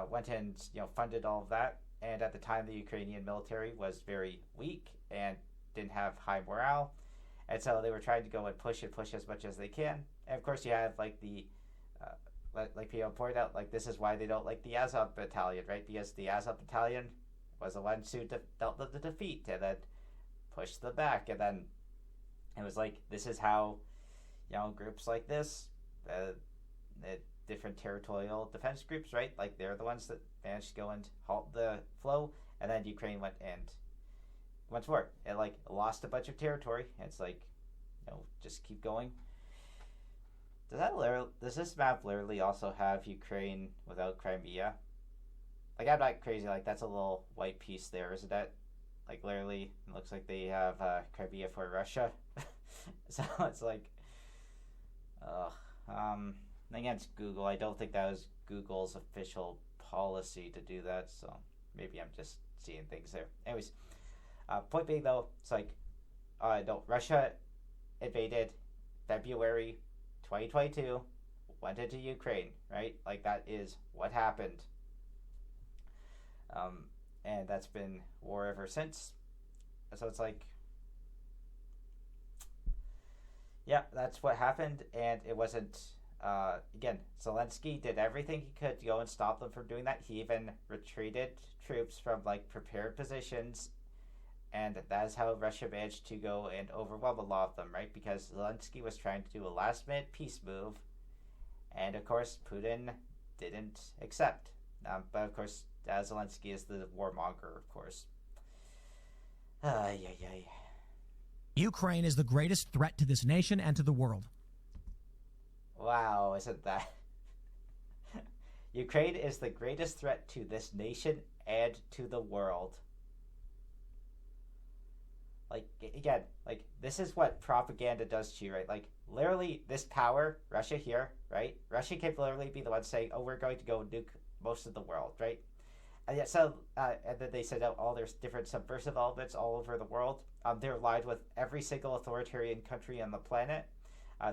Speaker 1: went and, funded all of that. And at the time, the Ukrainian military was very weak and didn't have high morale. And so they were trying to go and push as much as they can. And of course, you have like like people pointed out, like this is why they don't like the Azov battalion, right? Because the Azov battalion was the ones who dealt with the defeat and then pushed them back. And then it was like, this is how, groups like this, the different territorial defense groups, right? Like they're the ones that managed to go and halt the flow. And then Ukraine went and once more, it like lost a bunch of territory. It's like, just keep going. Does this map literally also have Ukraine without Crimea? Like, I'm not crazy. Like, that's a little white piece there, isn't it? Like, literally, it looks like they have Crimea for Russia. So it's like, against Google, I don't think that was Google's official policy to do that. So maybe I'm just seeing things there. Anyways, point being though, it's like, no, Russia invaded February 2022, went into Ukraine, right? Like that is what happened. And that's been war ever since. So it's like, that's what happened. And it wasn't, again, Zelensky did everything he could to go and stop them from doing that. He even retreated troops from like prepared positions. And that is how Russia managed to go and overwhelm a lot of them, right? Because Zelensky was trying to do a last-minute peace move. And, of course, Putin didn't accept. But, of course, Zelensky is the warmonger, of course.
Speaker 2: Ukraine is the greatest threat to this nation and to the world.
Speaker 1: Wow, isn't that... Ukraine is the greatest threat to this nation and to the world. Like, again, like, this is what propaganda does to you, right? Like, literally, this power, Russia here, right? Russia can literally be the one saying, oh, we're going to go nuke most of the world, right? And yet, and then they send out all their different subversive elements all over the world. They're allied with every single authoritarian country on the planet.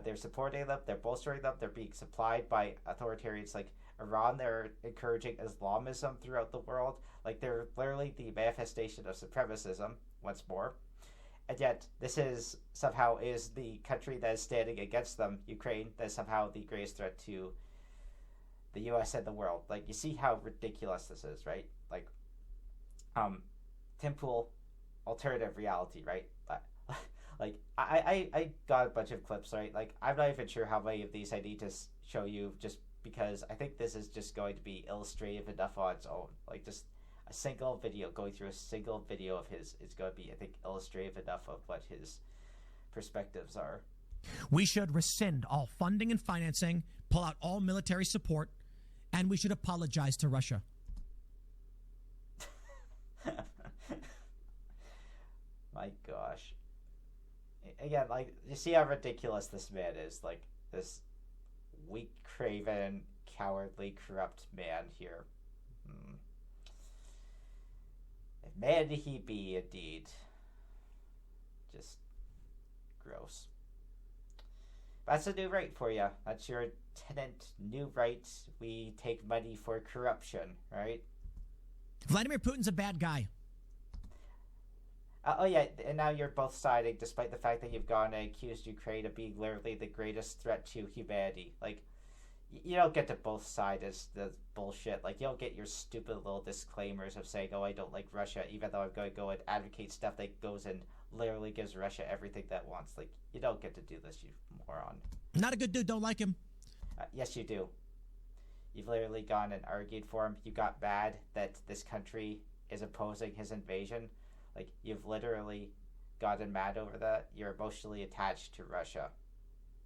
Speaker 1: They're supporting them, they're bolstering them, they're being supplied by authoritarians like Iran. They're encouraging Islamism throughout the world. Like, they're literally the manifestation of supremacism, once more. And yet, this is somehow is the country that is standing against them, Ukraine, that is somehow the greatest threat to the U.S. and the world. Like, you see how ridiculous this is, right? Like, Tim Pool, alternative reality, right? Like, I got a bunch of clips, right? Like, I'm not even sure how many of these I need to show you just because I think this is just going to be illustrative enough on its own. Like, just a single video, going through a single video of his is going to be, I think, illustrative enough of what his perspectives are.
Speaker 2: We should rescind all funding and financing, pull out all military support, and we should apologize to Russia.
Speaker 1: My gosh. Again, like, you see how ridiculous this man is. Like, this weak, craven, cowardly, corrupt man here. Man he be, indeed. Just gross. That's a new right for you. That's your Tenet new right. We take money for corruption, right?
Speaker 2: Vladimir Putin's a bad guy.
Speaker 1: Oh yeah, and now you're both siding, despite the fact that you've gone and accused Ukraine of being literally the greatest threat to humanity. Like, you don't get to both sides the bullshit. Like, you don't get your stupid little disclaimers of saying, "Oh, I don't like Russia," even though I'm going to go and advocate stuff that goes and literally gives Russia everything that it wants. Like, you don't get to do this, you moron.
Speaker 2: Not a good dude. Don't like him.
Speaker 1: Yes, you do. You've literally gone and argued for him. You got mad that this country is opposing his invasion. Like, you've literally gotten mad over that. You're emotionally attached to Russia.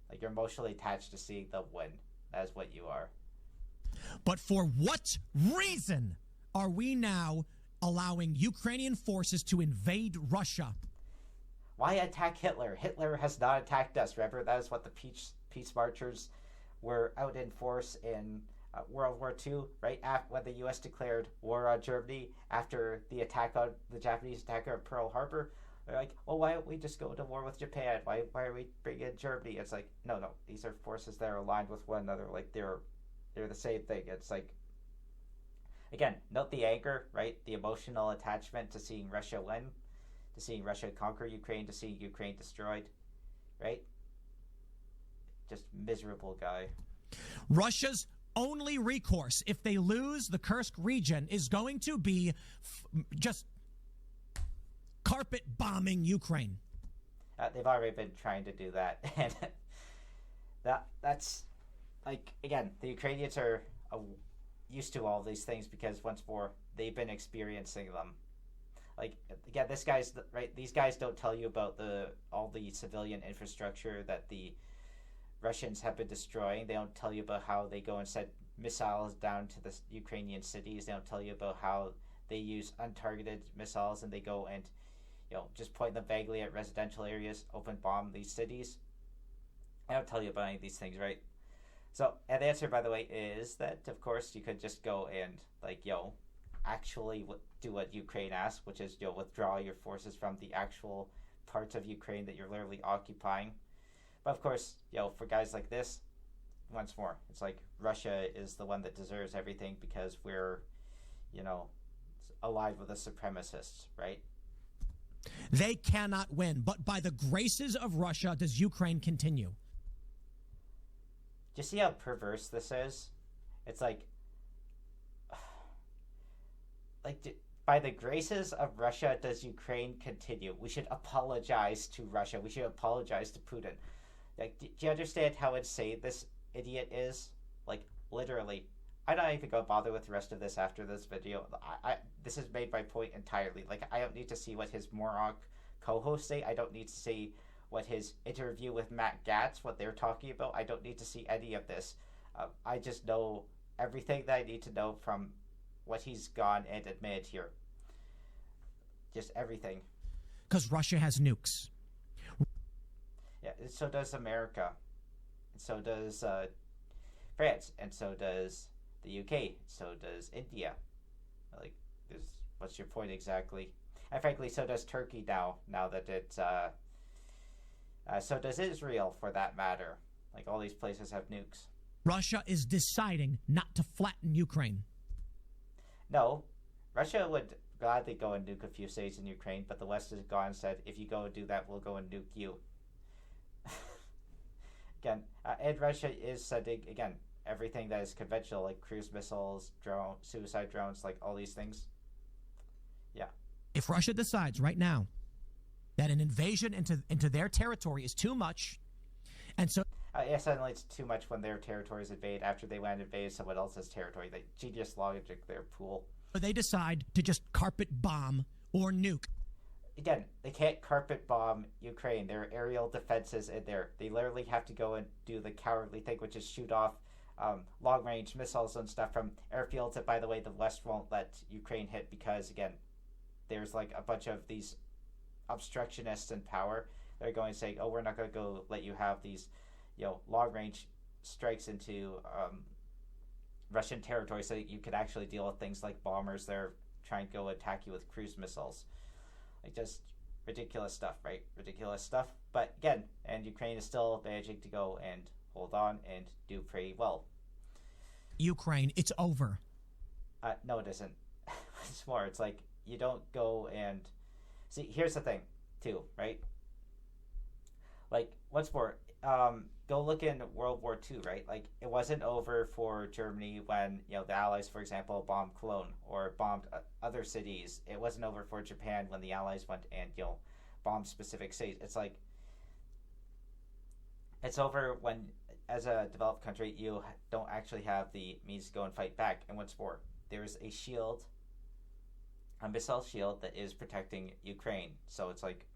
Speaker 1: Like, you're emotionally attached to seeing them win. That is what you are.
Speaker 2: But for what reason are we now allowing Ukrainian forces to invade Russia?
Speaker 1: Why attack Hitler? Hitler has not attacked us. Remember, that is what the peace marchers were out in force in World War II, right after when the U.S. declared war on Germany after the Japanese attack on Pearl Harbor. They're like, well, why don't we just go to war with Japan? Why are we bringing in Germany? It's like, no, these are forces that are aligned with one another. Like, they're the same thing. It's like, again, note the anger, right? The emotional attachment to seeing Russia win, to seeing Russia conquer Ukraine, to seeing Ukraine destroyed, right? Just miserable guy.
Speaker 2: Russia's only recourse if they lose the Kursk region is going to be just carpet bombing Ukraine.
Speaker 1: They've already been trying to do that, and that's like, again, the Ukrainians are used to all these things because once more they've been experiencing them. Like, again, these guys don't tell you about all the civilian infrastructure that the Russians have been destroying. They don't tell you about how they go and send missiles down to the Ukrainian cities. They don't tell you about how they use untargeted missiles and they go and, just point them vaguely at residential areas, open bomb these cities. I don't tell you about any of these things, right? So, and the answer, by the way, is that, of course, you could just go and, actually do what Ukraine asks, which is, withdraw your forces from the actual parts of Ukraine that you're literally occupying. But, of course, for guys like this, once more, it's like Russia is the one that deserves everything because we're, allied with the supremacists, right?
Speaker 2: They cannot win, but by the graces of Russia does Ukraine continue.
Speaker 1: Do you see how perverse this is? It's like by the graces of Russia does Ukraine continue. We should apologize to Russia. We should apologize to Putin. Like, do you understand how insane this idiot is? Like, literally. I'm not even going to bother with the rest of this after this video. This has made my point entirely. Like, I don't need to see what his moron co-hosts say. I don't need to see what his interview with Matt Gatz, what they're talking about. I don't need to see any of this. I just know everything that I need to know from what he's gone and admitted here. Just everything.
Speaker 2: Because Russia has nukes.
Speaker 1: Yeah, and so does America. And so does France. And so does the UK. So does India. Like, what's your point exactly? And frankly, so does Turkey now that it's... so does Israel, for that matter. Like, all these places have nukes.
Speaker 2: Russia is deciding not to flatten Ukraine.
Speaker 1: No. Russia would gladly go and nuke a few cities in Ukraine, but the West has gone and said, if you go and do that, we'll go and nuke you. Again, and Russia is sending, again, everything that is conventional, like cruise missiles, suicide drones, like all these things. Yeah.
Speaker 2: If Russia decides right now that an invasion into their territory is too much, and so...
Speaker 1: suddenly it's too much when their territory is invaded after they went and invaded someone else's territory. They genius logic, their pool.
Speaker 2: They decide to just carpet bomb or nuke.
Speaker 1: Again, they can't carpet bomb Ukraine. There are aerial defenses in there. They literally have to go and do the cowardly thing, which is shoot off long-range missiles and stuff from airfields that, by the way, the West won't let Ukraine hit because, again, there's like a bunch of these obstructionists in power. They're going to say, oh, we're not going to go let you have these, long-range strikes into Russian territory so that you could actually deal with things like bombers that are trying to go attack you with cruise missiles. Like, just ridiculous stuff, right? Ridiculous stuff. But again, and Ukraine is still managing to go and hold on and do pretty well.
Speaker 2: Ukraine, it's over.
Speaker 1: No, it isn't. once more, it's like you don't go and see. Here's the thing, too, right? Like once more, go look in World War II, right? Like it wasn't over for Germany when the Allies, for example, bombed Cologne or bombed other cities. It wasn't over for Japan when the Allies went and bombed specific cities. It's like it's over when, as a developed country, you don't actually have the means to go and fight back. And what's more, there's a shield, a missile shield that is protecting Ukraine. So it's like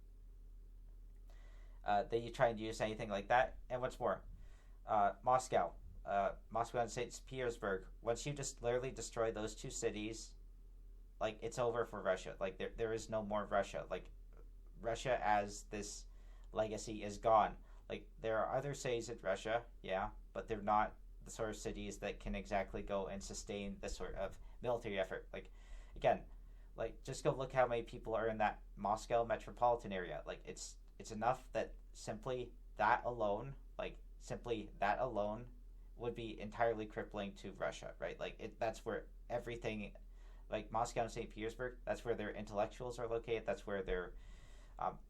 Speaker 1: that you try and use anything like that. And what's more, Moscow and St. Petersburg, once you just literally destroy those two cities, like it's over for Russia. Like there is no more Russia. Like Russia as this legacy is gone. Like there are other cities in Russia, yeah, but they're not the sort of cities that can exactly go and sustain this sort of military effort. Like again, like just go look how many people are in that Moscow metropolitan area. Like it's enough that simply that alone would be entirely crippling to Russia, right? Like that's where everything, like Moscow and St. Petersburg, that's where their intellectuals are located. That's where their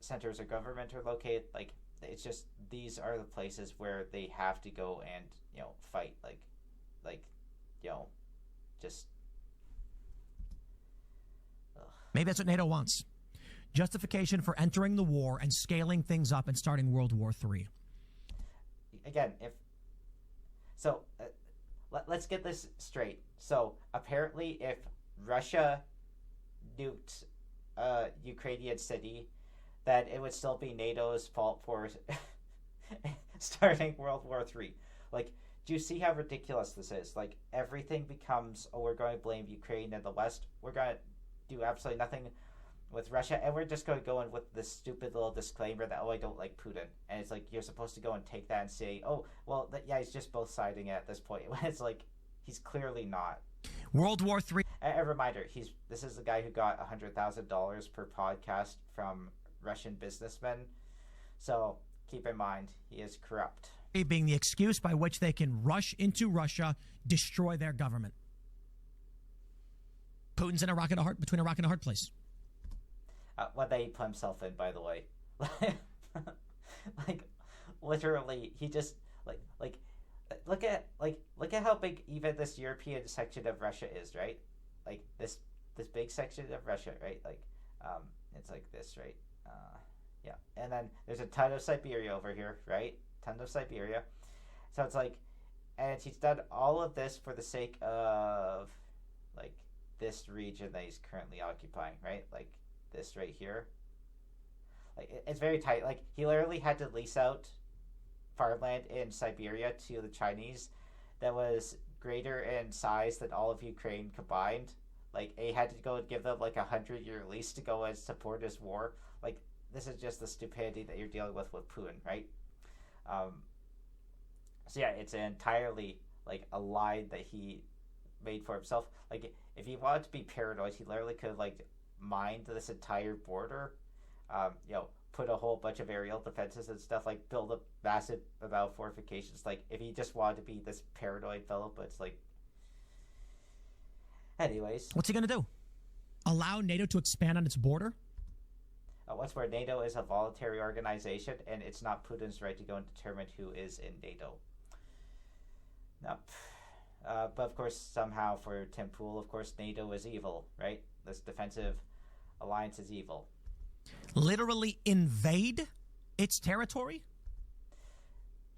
Speaker 1: centers of government are located. Like it's just these are the places where they have to go and fight. Just
Speaker 2: maybe that's what NATO wants. Justification for entering the war and scaling things up and starting World War III.
Speaker 1: Again, let's get this straight. So apparently, if Russia nuked a Ukrainian city, then it would still be NATO's fault for starting World War III. Like, do you see how ridiculous this is? Like, everything becomes, we're going to blame Ukraine and the West. We're going to do absolutely nothing with Russia, and we're just going to go in with this stupid little disclaimer that, I don't like Putin. And it's like, you're supposed to go and take that and say, he's just both siding it at this point. When it's like, he's clearly not.
Speaker 2: World War III.
Speaker 1: A reminder, this is the guy who got $100,000 per podcast from Russian businessmen. So keep in mind, he is corrupt.
Speaker 2: Being the excuse by which they can rush into Russia, destroy their government. Putin's in between a rock and a hard place.
Speaker 1: What they put himself in, by the way. Like literally, he just look at how big even this European section of Russia is, right? Like this big section of Russia, right? Like it's like this, right? Yeah, and then there's a ton of Siberia over here, right? Ton of Siberia. So it's like, and he's done all of this for the sake of like this region that he's currently occupying, right? Like this right here. Like it's very tight. Like he literally had to lease out farmland in Siberia to the Chinese that was greater in size than all of Ukraine combined. Like he had to go and give them like 100-year lease to go and support his war. Like this is just the stupidity that you're dealing with Putin, right? So yeah, it's entirely like a lie that he made for himself. Like if he wanted to be paranoid, he literally could have like mined this entire border, put a whole bunch of aerial defenses and stuff, like build a massive amount of fortifications. Like if he just wanted to be this paranoid fellow, but it's like, anyways,
Speaker 2: what's he gonna do? Allow NATO to expand on its border?
Speaker 1: What's where NATO is a voluntary organization, and it's not Putin's right to go and determine who is in NATO. Nope. But of course, somehow for Tim Pool, of course, NATO is evil, right? This defensive alliance is evil.
Speaker 2: Literally invade its territory?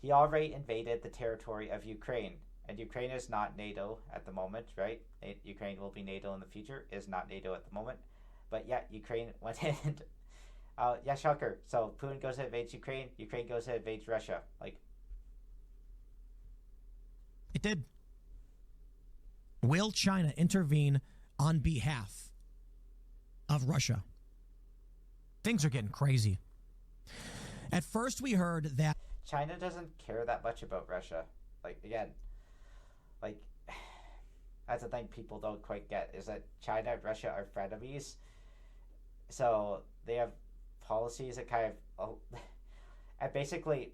Speaker 1: He already invaded the territory of Ukraine. And Ukraine is not NATO at the moment, right? Ukraine will be NATO in the future, is not NATO at the moment. But yeah, Ukraine went in. Shocker. So Putin goes and invades Ukraine. Ukraine goes and invades Russia. Like,
Speaker 2: it did. Will China intervene on behalf of Russia? Things are getting crazy. At first, we heard that
Speaker 1: China doesn't care that much about Russia. Like, again, like, that's the thing people don't quite get, is that China and Russia are frenemies. So they have policies that kind of, and basically,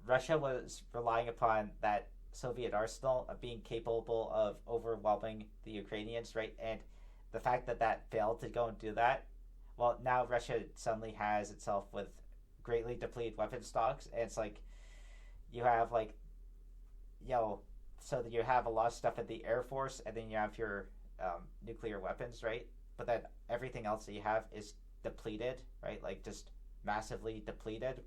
Speaker 1: Russia was relying upon that Soviet arsenal of being capable of overwhelming the Ukrainians, right? And the fact that that failed to go and do that, well, now Russia suddenly has itself with greatly depleted weapon stocks, and it's like you have like, so that you have a lot of stuff in the Air Force, and then you have your nuclear weapons, right? But then everything else that you have is depleted, right? Like just massively depleted.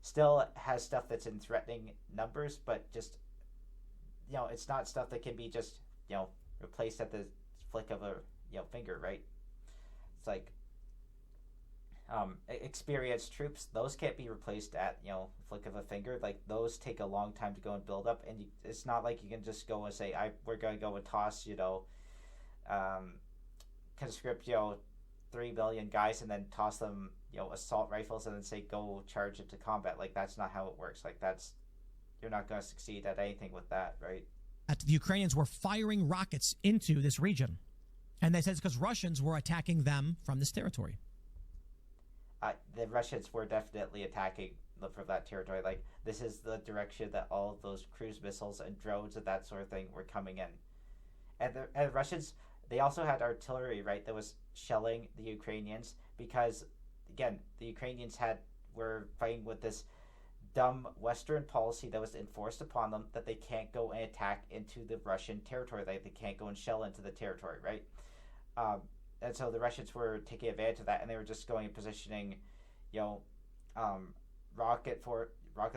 Speaker 1: Still has stuff that's in threatening numbers, but just it's not stuff that can be just replaced at the flick of a finger, right? It's like experienced troops; those can't be replaced at flick of a finger. Like those take a long time to go and build up, and it's not like you can just go and say, we're going to go and toss conscript 3 million guys and then toss them assault rifles and then say go charge into combat. Like that's not how it works. Like you're not going to succeed at anything with that, right?
Speaker 2: The Ukrainians were firing rockets into this region, and they said it's because Russians were attacking them from this territory.
Speaker 1: The Russians were definitely attacking from that territory. Like this is the direction that all of those cruise missiles and drones and that sort of thing were coming in, and the Russians, they also had artillery, right, that was shelling the Ukrainians because, again, the Ukrainians were fighting with this dumb Western policy that was enforced upon them that they can't go and attack into the Russian territory. They can't go and shell into the territory, right? And so the Russians were taking advantage of that, and they were just going and positioning, rocket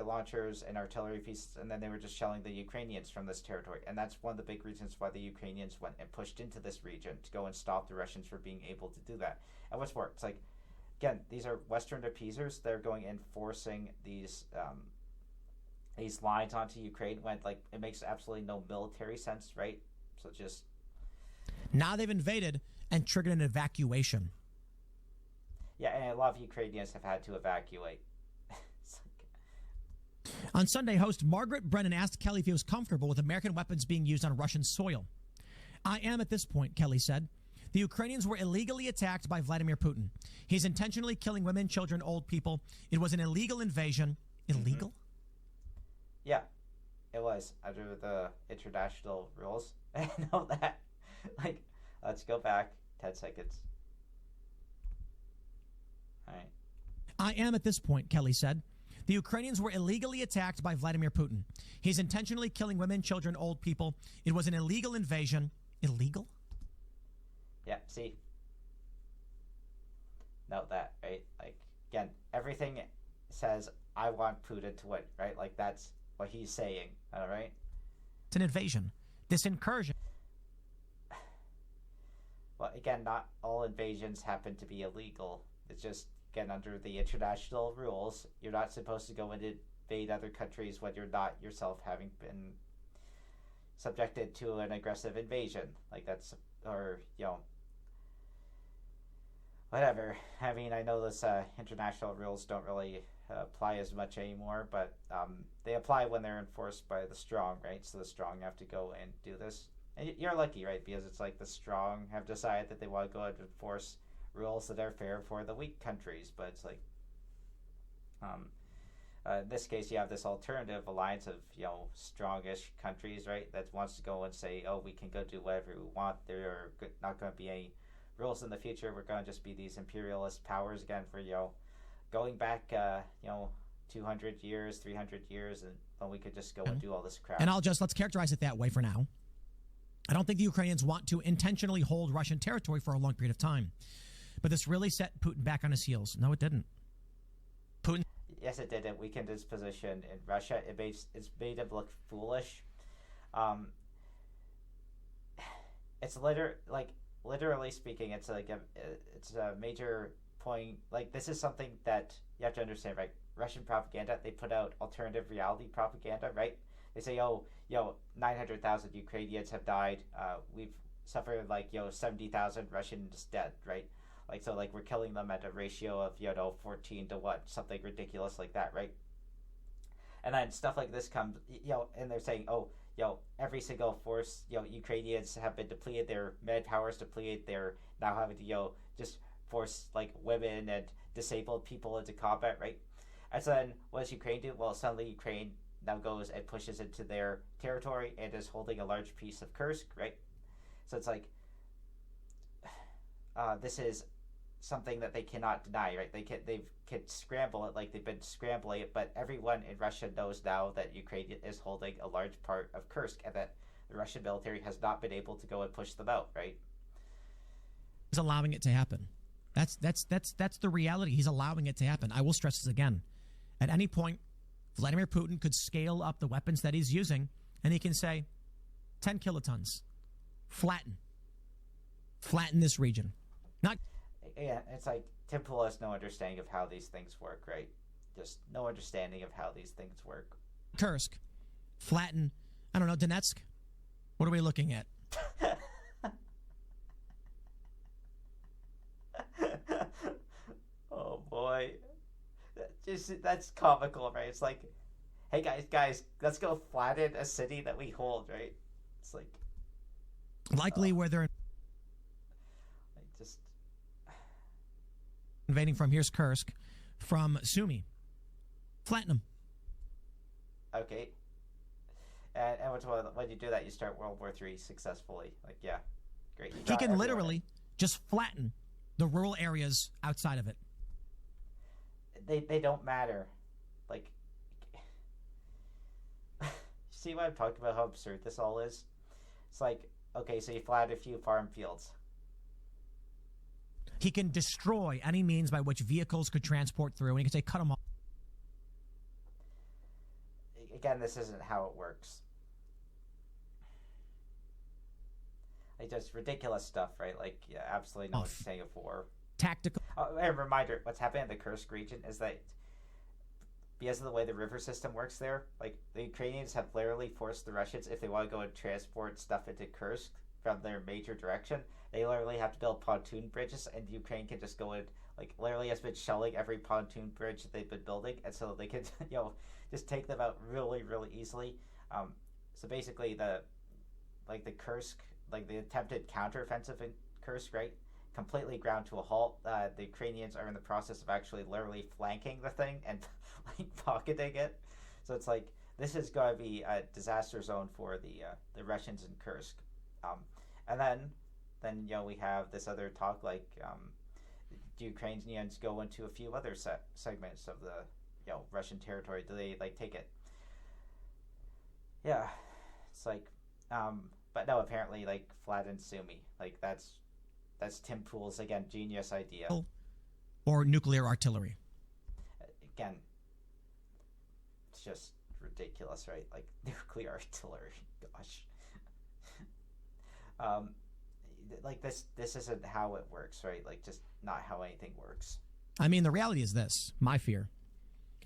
Speaker 1: launchers and artillery pieces, and then they were just shelling the Ukrainians from this territory. And that's one of the big reasons why the Ukrainians went and pushed into this region to go and stop the Russians from being able to do that. And what's more, it's like, again, these are Western appeasers. They're going and forcing these lines onto Ukraine when it makes absolutely no military sense, right? So just
Speaker 2: now they've invaded and triggered an evacuation.
Speaker 1: Yeah, and a lot of Ukrainians have had to evacuate.
Speaker 2: On Sunday, host Margaret Brennan asked Kelly if he was comfortable with American weapons being used on Russian soil. I am at this point, Kelly said. The Ukrainians were illegally attacked by Vladimir Putin. He's intentionally killing women, children, old people. It was an illegal invasion. Illegal?
Speaker 1: Yeah, it was under the international rules. I know that. Let's go back 10 seconds. All right.
Speaker 2: I am at this point, Kelly said. The Ukrainians were illegally attacked by Vladimir Putin. He's intentionally killing women, children, old people. It was an illegal invasion. Illegal?
Speaker 1: Yeah, see? Note that, right? Again, everything says, I want Putin to win, right? That's what he's saying, all right?
Speaker 2: It's an invasion. This incursion.
Speaker 1: Well, again, not all invasions happen to be illegal. It's just, again, under the international rules, you're not supposed to go and invade other countries when you're not yourself having been subjected to an aggressive invasion. Whatever. I mean, I know this international rules don't really apply as much anymore, but they apply when they're enforced by the strong, right? So the strong have to go and do this. And you're lucky, right? Because it's the strong have decided that they want to go and enforce rules that are fair for the weak countries. But it's in this case, you have this alternative alliance of strongish countries, right? That wants to go and say, oh, we can go do whatever we want. There are not going to be any rules in the future. We're going to just be these imperialist powers again for going back 200 years, 300 years, and then we could just go and do all this crap.
Speaker 2: And let's characterize it that way for now. I don't think the Ukrainians want to intentionally hold Russian territory for a long period of time. But this really set Putin back on his heels. No, it didn't. Putin.
Speaker 1: Yes, it did. It weakened his position in Russia. It's made him look foolish. It's literally speaking, it's a major point. This is something that you have to understand, right? Russian propaganda, they put out alternative reality propaganda, right? They say, 900,000 Ukrainians have died. We've suffered 70,000 Russians dead, right? We're killing them at a ratio of 14 to 1, something ridiculous like that, right? And then stuff like this comes, and they're saying, every single force, Ukrainians have been depleted, their manpower is depleted, they're now having to, just force women and disabled people into combat, right? And so then what does Ukraine do? Well, suddenly Ukraine now goes and pushes into their territory and is holding a large piece of Kursk, right? So it's like this is something that they cannot deny, right? They can scramble it like they've been scrambling it, but everyone in Russia knows now that Ukraine is holding a large part of Kursk and that the Russian military has not been able to go and push them out, right?
Speaker 2: He's allowing it to happen. That's the reality. He's allowing it to happen. I will stress this again. At any point, Vladimir Putin could scale up the weapons that he's using, and he can say, 10 kilotons, flatten this region. Not.
Speaker 1: Yeah, it's like Tim Pool has no understanding of how these things work, right? Just no understanding of how these things work.
Speaker 2: Kursk, flatten, I don't know, Donetsk. What are we looking at?
Speaker 1: Oh boy, that's comical, right? It's like, hey guys, let's go flatten a city that we hold, right? It's like
Speaker 2: likely where they're
Speaker 1: just
Speaker 2: invading from. Here's Kursk from Sumy. Flatten them.
Speaker 1: Okay. And when you do that, you start World War III successfully. Like, yeah, great.
Speaker 2: He can literally just flatten the rural areas outside of it.
Speaker 1: They don't matter. Like, see what I'm talking about? How absurd this all is. It's like, okay, so you flatten a few farm fields.
Speaker 2: He can destroy any means by which vehicles could transport through, and he can say, cut them off.
Speaker 1: Again, this isn't how it works. Like, just ridiculous stuff, right? Like, yeah, absolutely no saying of war.
Speaker 2: Tactical.
Speaker 1: And a reminder, what's happening in the Kursk region is that because of the way the river system works there, like, the Ukrainians have literally forced the Russians, if they want to go and transport stuff into Kursk from their major direction, they literally have to build pontoon bridges, and Ukraine can just go and, like, literally has been shelling every pontoon bridge that they've been building, and so they can, just take them out really, really easily. So basically, the Kursk, like the attempted counteroffensive in Kursk, right, completely ground to a halt. The Ukrainians are in the process of actually literally flanking the thing and like pocketing it. So it's like this is going to be a disaster zone for the Russians in Kursk. And then we have this other talk, like the Ukrainians go into a few other segments of the Russian territory. Do they like take it? Yeah, it's like but no, apparently like flatten Sumy, like that's Tim Pool's again genius idea.
Speaker 2: Or nuclear artillery.
Speaker 1: Again, it's just ridiculous, right? Like nuclear artillery. Gosh. Like this isn't how it works, right? Like just not how anything works.
Speaker 2: I mean, the reality is this, my fear.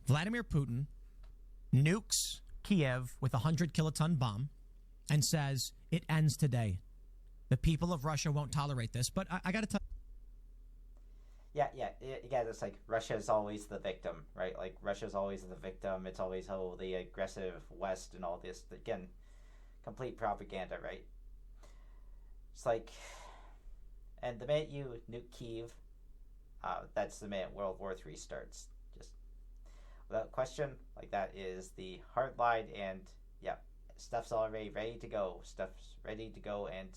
Speaker 2: Vladimir Putin nukes Kiev with a 100-kiloton bomb and says it ends today. The people of Russia won't tolerate this. But I got to tell
Speaker 1: you. Yeah, it's like Russia is always the victim, right? Like Russia's always the victim. It's always, the aggressive West and all this. Again, complete propaganda, right? It's like, and the minute you nuke Kiev, that's the minute World War III starts. Just without question, like that is the hard line, and yeah, stuff's already ready to go. Stuff's ready to go and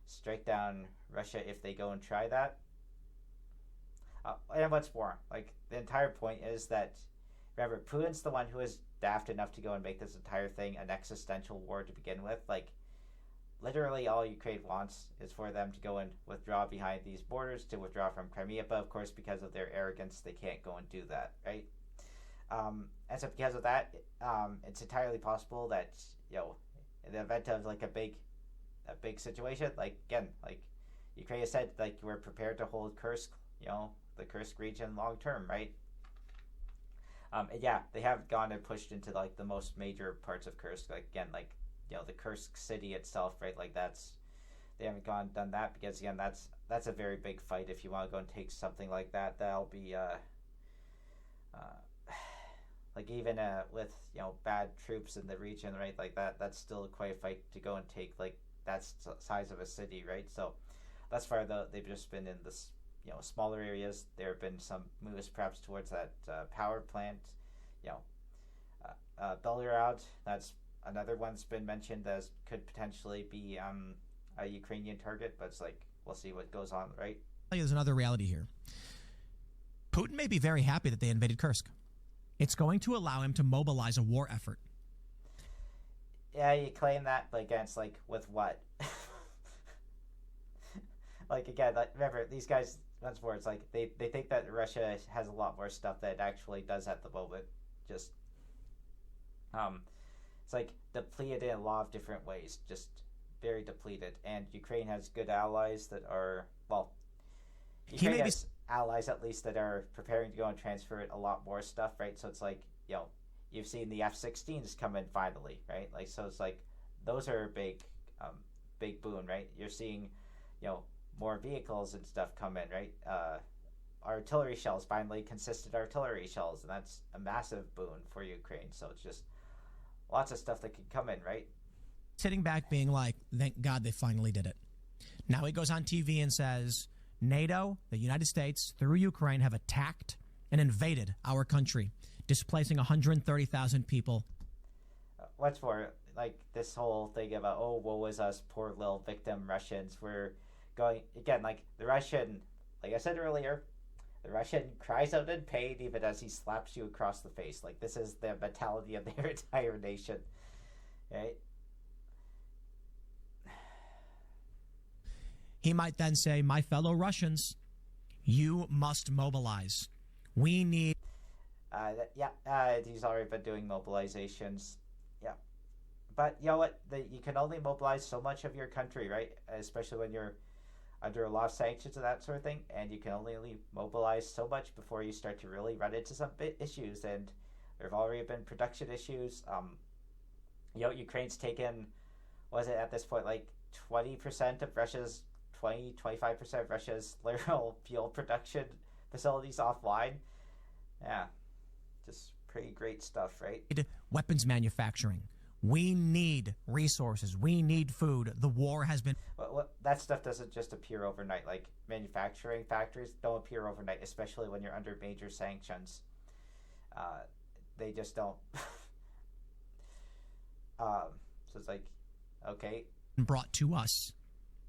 Speaker 1: strike down Russia if they go and try that. And what's more, like the entire point is that, remember, Putin's the one who is daft enough to go and make this entire thing an existential war to begin with. Like, literally all Ukraine wants is for them to go and withdraw behind these borders, to withdraw from Crimea, but of course because of their arrogance they can't go and do that, right? And so because of that, it's entirely possible that, in the event of like a big situation, like again, like Ukraine has said, like we're prepared to hold Kursk, the Kursk region long term, right? And yeah, they have gone and pushed into like the most major parts of Kursk, like again, like the Kursk city itself, right? Like they haven't done that because again, that's a very big fight. If you want to go and take something like that, that'll be like even with bad troops in the region, right? Like that's still quite a fight to go and take like that size of a city, right? So thus far though, they've just been in this smaller areas. There have been some moves perhaps towards that power plant, Belgorod, that's another one's been mentioned as could potentially be a Ukrainian target, but it's like we'll see what goes on, right?
Speaker 2: There's another reality here. Putin may be very happy that they invaded Kursk. It's going to allow him to mobilize a war effort.
Speaker 1: Yeah, you claim that, but against, like, with what? Like, again, like, remember, these guys, once more, it's like they think that Russia has a lot more stuff that it actually does at the moment. Just, it's like depleted in a lot of different ways, just very depleted. And Ukraine has good allies that are, well, Ukraine has allies at least that are preparing to go and transfer a lot more stuff, right? So it's like, you've seen the F-16s come in finally, right? Like, so it's like those are a big boon, right? You're seeing, more vehicles and stuff come in, right? Artillery shells, finally consistent artillery shells, and that's a massive boon for Ukraine. So it's just lots of stuff that can come in, right?
Speaker 2: Sitting back being like, thank God they finally did it. Now he goes on TV and says, NATO, the United States, through Ukraine, have attacked and invaded our country, displacing 130,000 people.
Speaker 1: What's more, like this whole thing about, oh, woe is us, poor little victim Russians. We're going, again, like the Russian, like I said earlier, the Russian cries out in pain even as he slaps you across the face. Like, this is the mentality of their entire nation, right?
Speaker 2: He might then say, my fellow Russians, you must mobilize. We need...
Speaker 1: he's already been doing mobilizations. Yeah. But you know what? You can only mobilize so much of your country, right? Especially when you're under a lot of sanctions and that sort of thing. And you can only mobilize so much before you start to really run into some issues. And there have already been production issues. Ukraine's taken, was it at this point, like 20% of Russia's 25% of Russia's literal fuel production facilities offline. Yeah, just pretty great stuff, right?
Speaker 2: Weapons manufacturing. We need resources. We need food. The war has been...
Speaker 1: Well, that stuff doesn't just appear overnight. Like, manufacturing factories don't appear overnight, especially when you're under major sanctions. They just don't. So it's like, okay.
Speaker 2: Brought to us.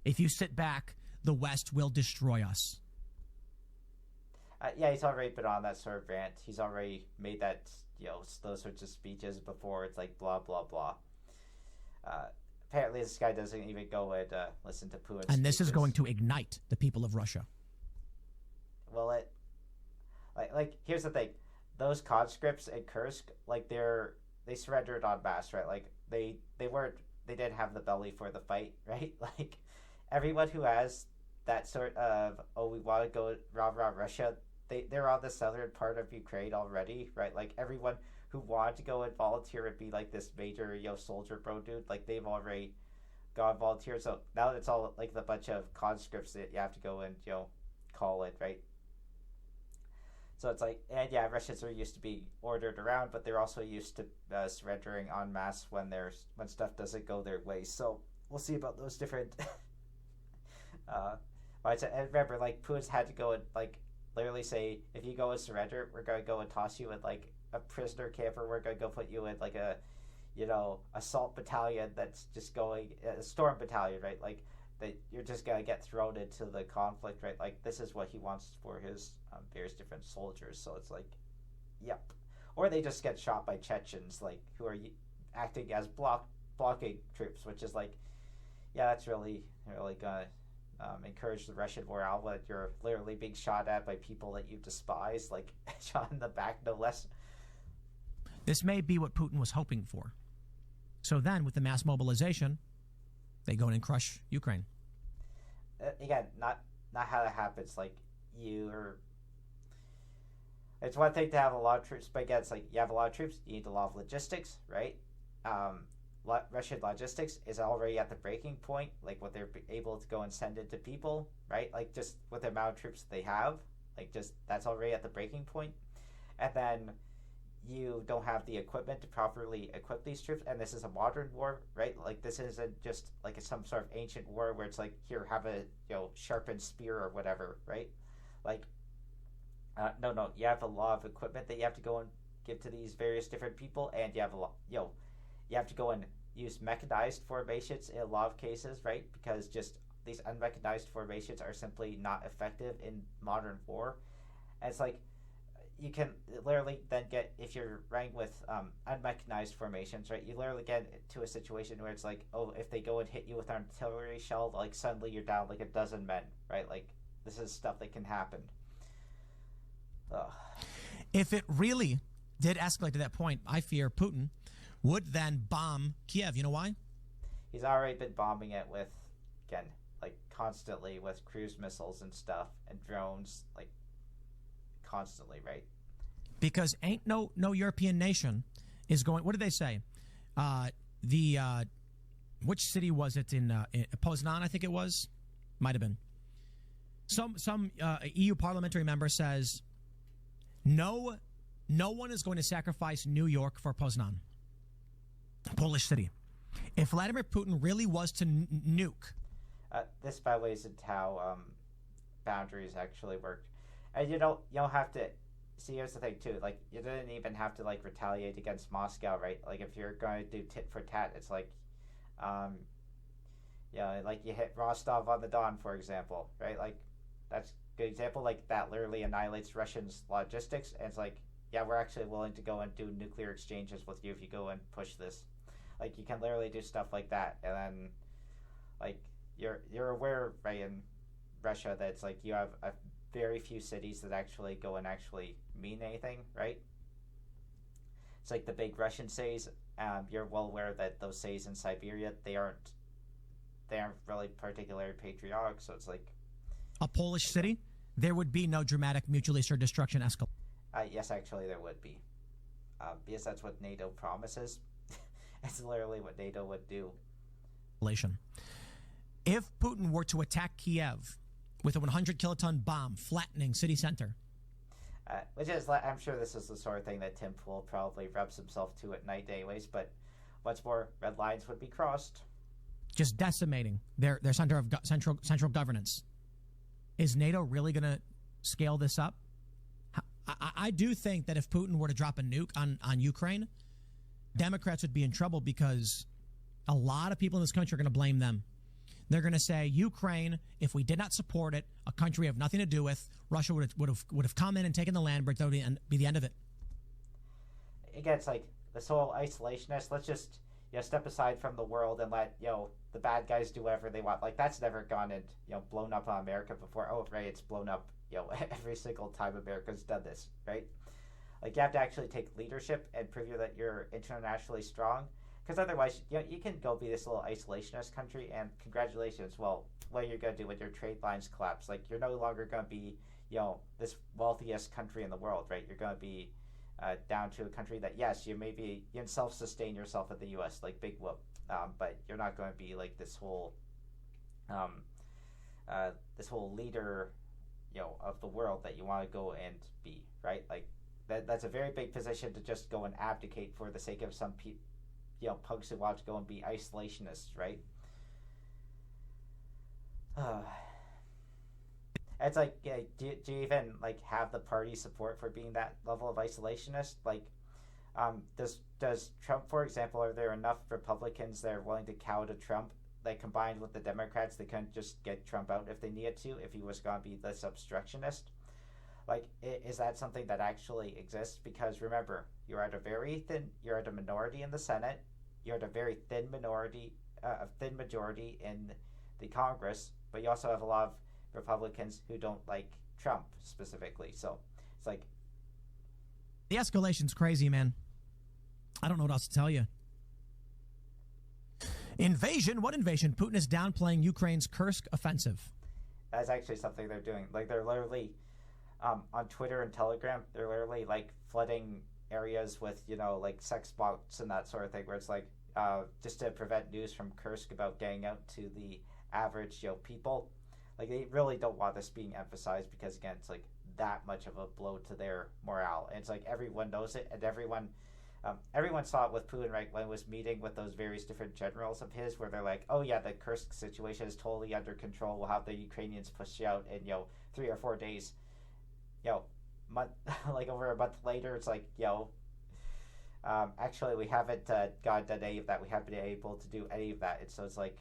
Speaker 2: If you sit back, the West will destroy us.
Speaker 1: He's already been on that sort of rant. He's already made that, those sorts of speeches before. It's like blah, blah, blah. Apparently this guy doesn't even go and listen to Putin's
Speaker 2: And this
Speaker 1: speeches.
Speaker 2: is going to ignite the people of Russia.
Speaker 1: Well, like here's the thing. Those conscripts in Kursk, like they surrendered en masse, right? Like they didn't have the belly for the fight, right? Like everyone who has that sort of, we want to go rah Russia, they're on the southern part of Ukraine already, right? Like everyone who wanted to go and volunteer and be like this major soldier bro dude, like they've already gone volunteer. So now it's all like the bunch of conscripts that you have to go and call it, right? So it's like, and yeah, Russians are used to being ordered around, but they're also used to surrendering en masse when stuff doesn't go their way. So we'll see about those different. And remember, like Putin's had to go and like literally say, if you go and surrender, we're going to go and toss you in like a prisoner camp, or we're going to go put you in like a, assault battalion that's just going a storm battalion, right? Like that you're just going to get thrown into the conflict, right? Like this is what he wants for his various different soldiers. So it's like, yep. Or they just get shot by Chechens, like who are acting as blocking troops, which is like, yeah, that's really gonna encourage the Russian morale when you're literally being shot at by people that you despise, like shot in the back, no less.
Speaker 2: This may be what Putin was hoping for. So then, with the mass mobilization, they go in and crush Ukraine.
Speaker 1: Again, not how that happens. Like it's one thing to have a lot of troops, but again, it's like you have a lot of troops, you need a lot of logistics, right? Russian logistics is already at the breaking point, like what they're able to go and send into people, right? Like just with the amount of troops they have, like just that's already at the breaking point. And then you don't have the equipment to properly equip these troops, and this is a modern war, right? Like this isn't just like some sort of ancient war where it's like, here, have a sharpened spear or whatever, right? Like no, you have a lot of equipment that you have to go and give to these various different people, and you have a lot, you have to go and use mechanized formations in a lot of cases, right? Because just these unmechanized formations are simply not effective in modern war. And it's like you can literally then get, if you're running with unmechanized formations, right? You literally get to a situation where it's like, oh, if they go and hit you with an artillery shell, like suddenly you're down like a dozen men, right? Like this is stuff that can happen. Ugh.
Speaker 2: If it really did escalate to that point, I fear Putin would then bomb Kiev. You know why?
Speaker 1: He's already been bombing it with, again, like constantly with cruise missiles and stuff and drones, like constantly, right?
Speaker 2: Because ain't no European nation is going. What did they say? Which city was it in Poznan? I think it was. Might have been. Some EU parliamentary member says no one is going to sacrifice New York for Poznan, Polish city. If Vladimir Putin really was to nuke,
Speaker 1: this by the way isn't how boundaries actually work. And you don't have to see. Here's the thing too. Like you didn't even have to like retaliate against Moscow, right? Like if you're going to do tit for tat, it's like, like you hit Rostov on the Don, for example, right? Like that's a good example. Like that literally annihilates Russians' logistics, and it's like, yeah, we're actually willing to go and do nuclear exchanges with you if you go and push this. Like you can literally do stuff like that, and then like you're aware, right, in Russia that it's like you have a very few cities that actually go and actually mean anything, right? It's like the big Russian cities. You're well aware that those cities in Siberia, they aren't really particularly patriotic. So it's like
Speaker 2: a Polish city, there would be no dramatic mutually assured destruction escalation.
Speaker 1: Yes, actually there would be, because that's what NATO promises. It's literally what NATO would do.
Speaker 2: If Putin were to attack Kiev with a 100 kiloton bomb flattening city center.
Speaker 1: Which is, I'm sure this is the sort of thing that Tim Pool probably rubs himself to at night anyways, but what's more, red lines would be crossed.
Speaker 2: Just decimating their center of central governance. Is NATO really going to scale this up? I do think that if Putin were to drop a nuke on Ukraine, Democrats would be in trouble because a lot of people in this country are going to blame them. They're going to say, Ukraine, if we did not support it, a country we have nothing to do with, Russia would have come in and taken the land, but that would be the end of it.
Speaker 1: Again, it's like this whole isolationist, let's just step aside from the world and let the bad guys do whatever they want. Like that's never gone and blown up on America before. Oh, right, it's blown up every single time America's done this, right? Like you have to actually take leadership and prove that you're internationally strong. Because otherwise, you can go be this little isolationist country, and congratulations. Well, what you're going to do when your trade lines collapse? Like, you're no longer going to be, this wealthiest country in the world, right? You're going to be down to a country that, yes, you can self-sustain yourself in the U.S., like big whoop, but you're not going to be like this whole leader, of the world that you want to go and be, right? Like, that's a very big position to just go and abdicate for the sake of some people. Punks who want to go and be isolationists, right? It's like, do you even like have the party support for being that level of isolationist? Like, does Trump, for example, are there enough Republicans that are willing to cow to Trump? Like combined with the Democrats, they couldn't just get Trump out if they needed to, if he was going to be this obstructionist. Like, is that something that actually exists? Because remember, you're at a minority in the Senate. You're at a very thin majority in the Congress, but you also have a lot of Republicans who don't like Trump specifically. So it's like
Speaker 2: the escalation's crazy, man. I don't know what else to tell you. Invasion? What invasion? Putin is downplaying Ukraine's Kursk offensive.
Speaker 1: That's actually something they're doing. Like they're literally on Twitter and Telegram, they're literally like flooding areas with like sex bots and that sort of thing, where it's like just to prevent news from Kursk about getting out to the average people. Like they really don't want this being emphasized because again, it's like that much of a blow to their morale, and it's like everyone knows it, and everyone saw it with Putin, right, when he was meeting with those various different generals of his, where they're like, oh yeah, the Kursk situation is totally under control. We'll have the Ukrainians push you out in 3 or 4 days. Like over a month later, it's like Actually, we haven't done any of that. We haven't been able to do any of that. And so it's like,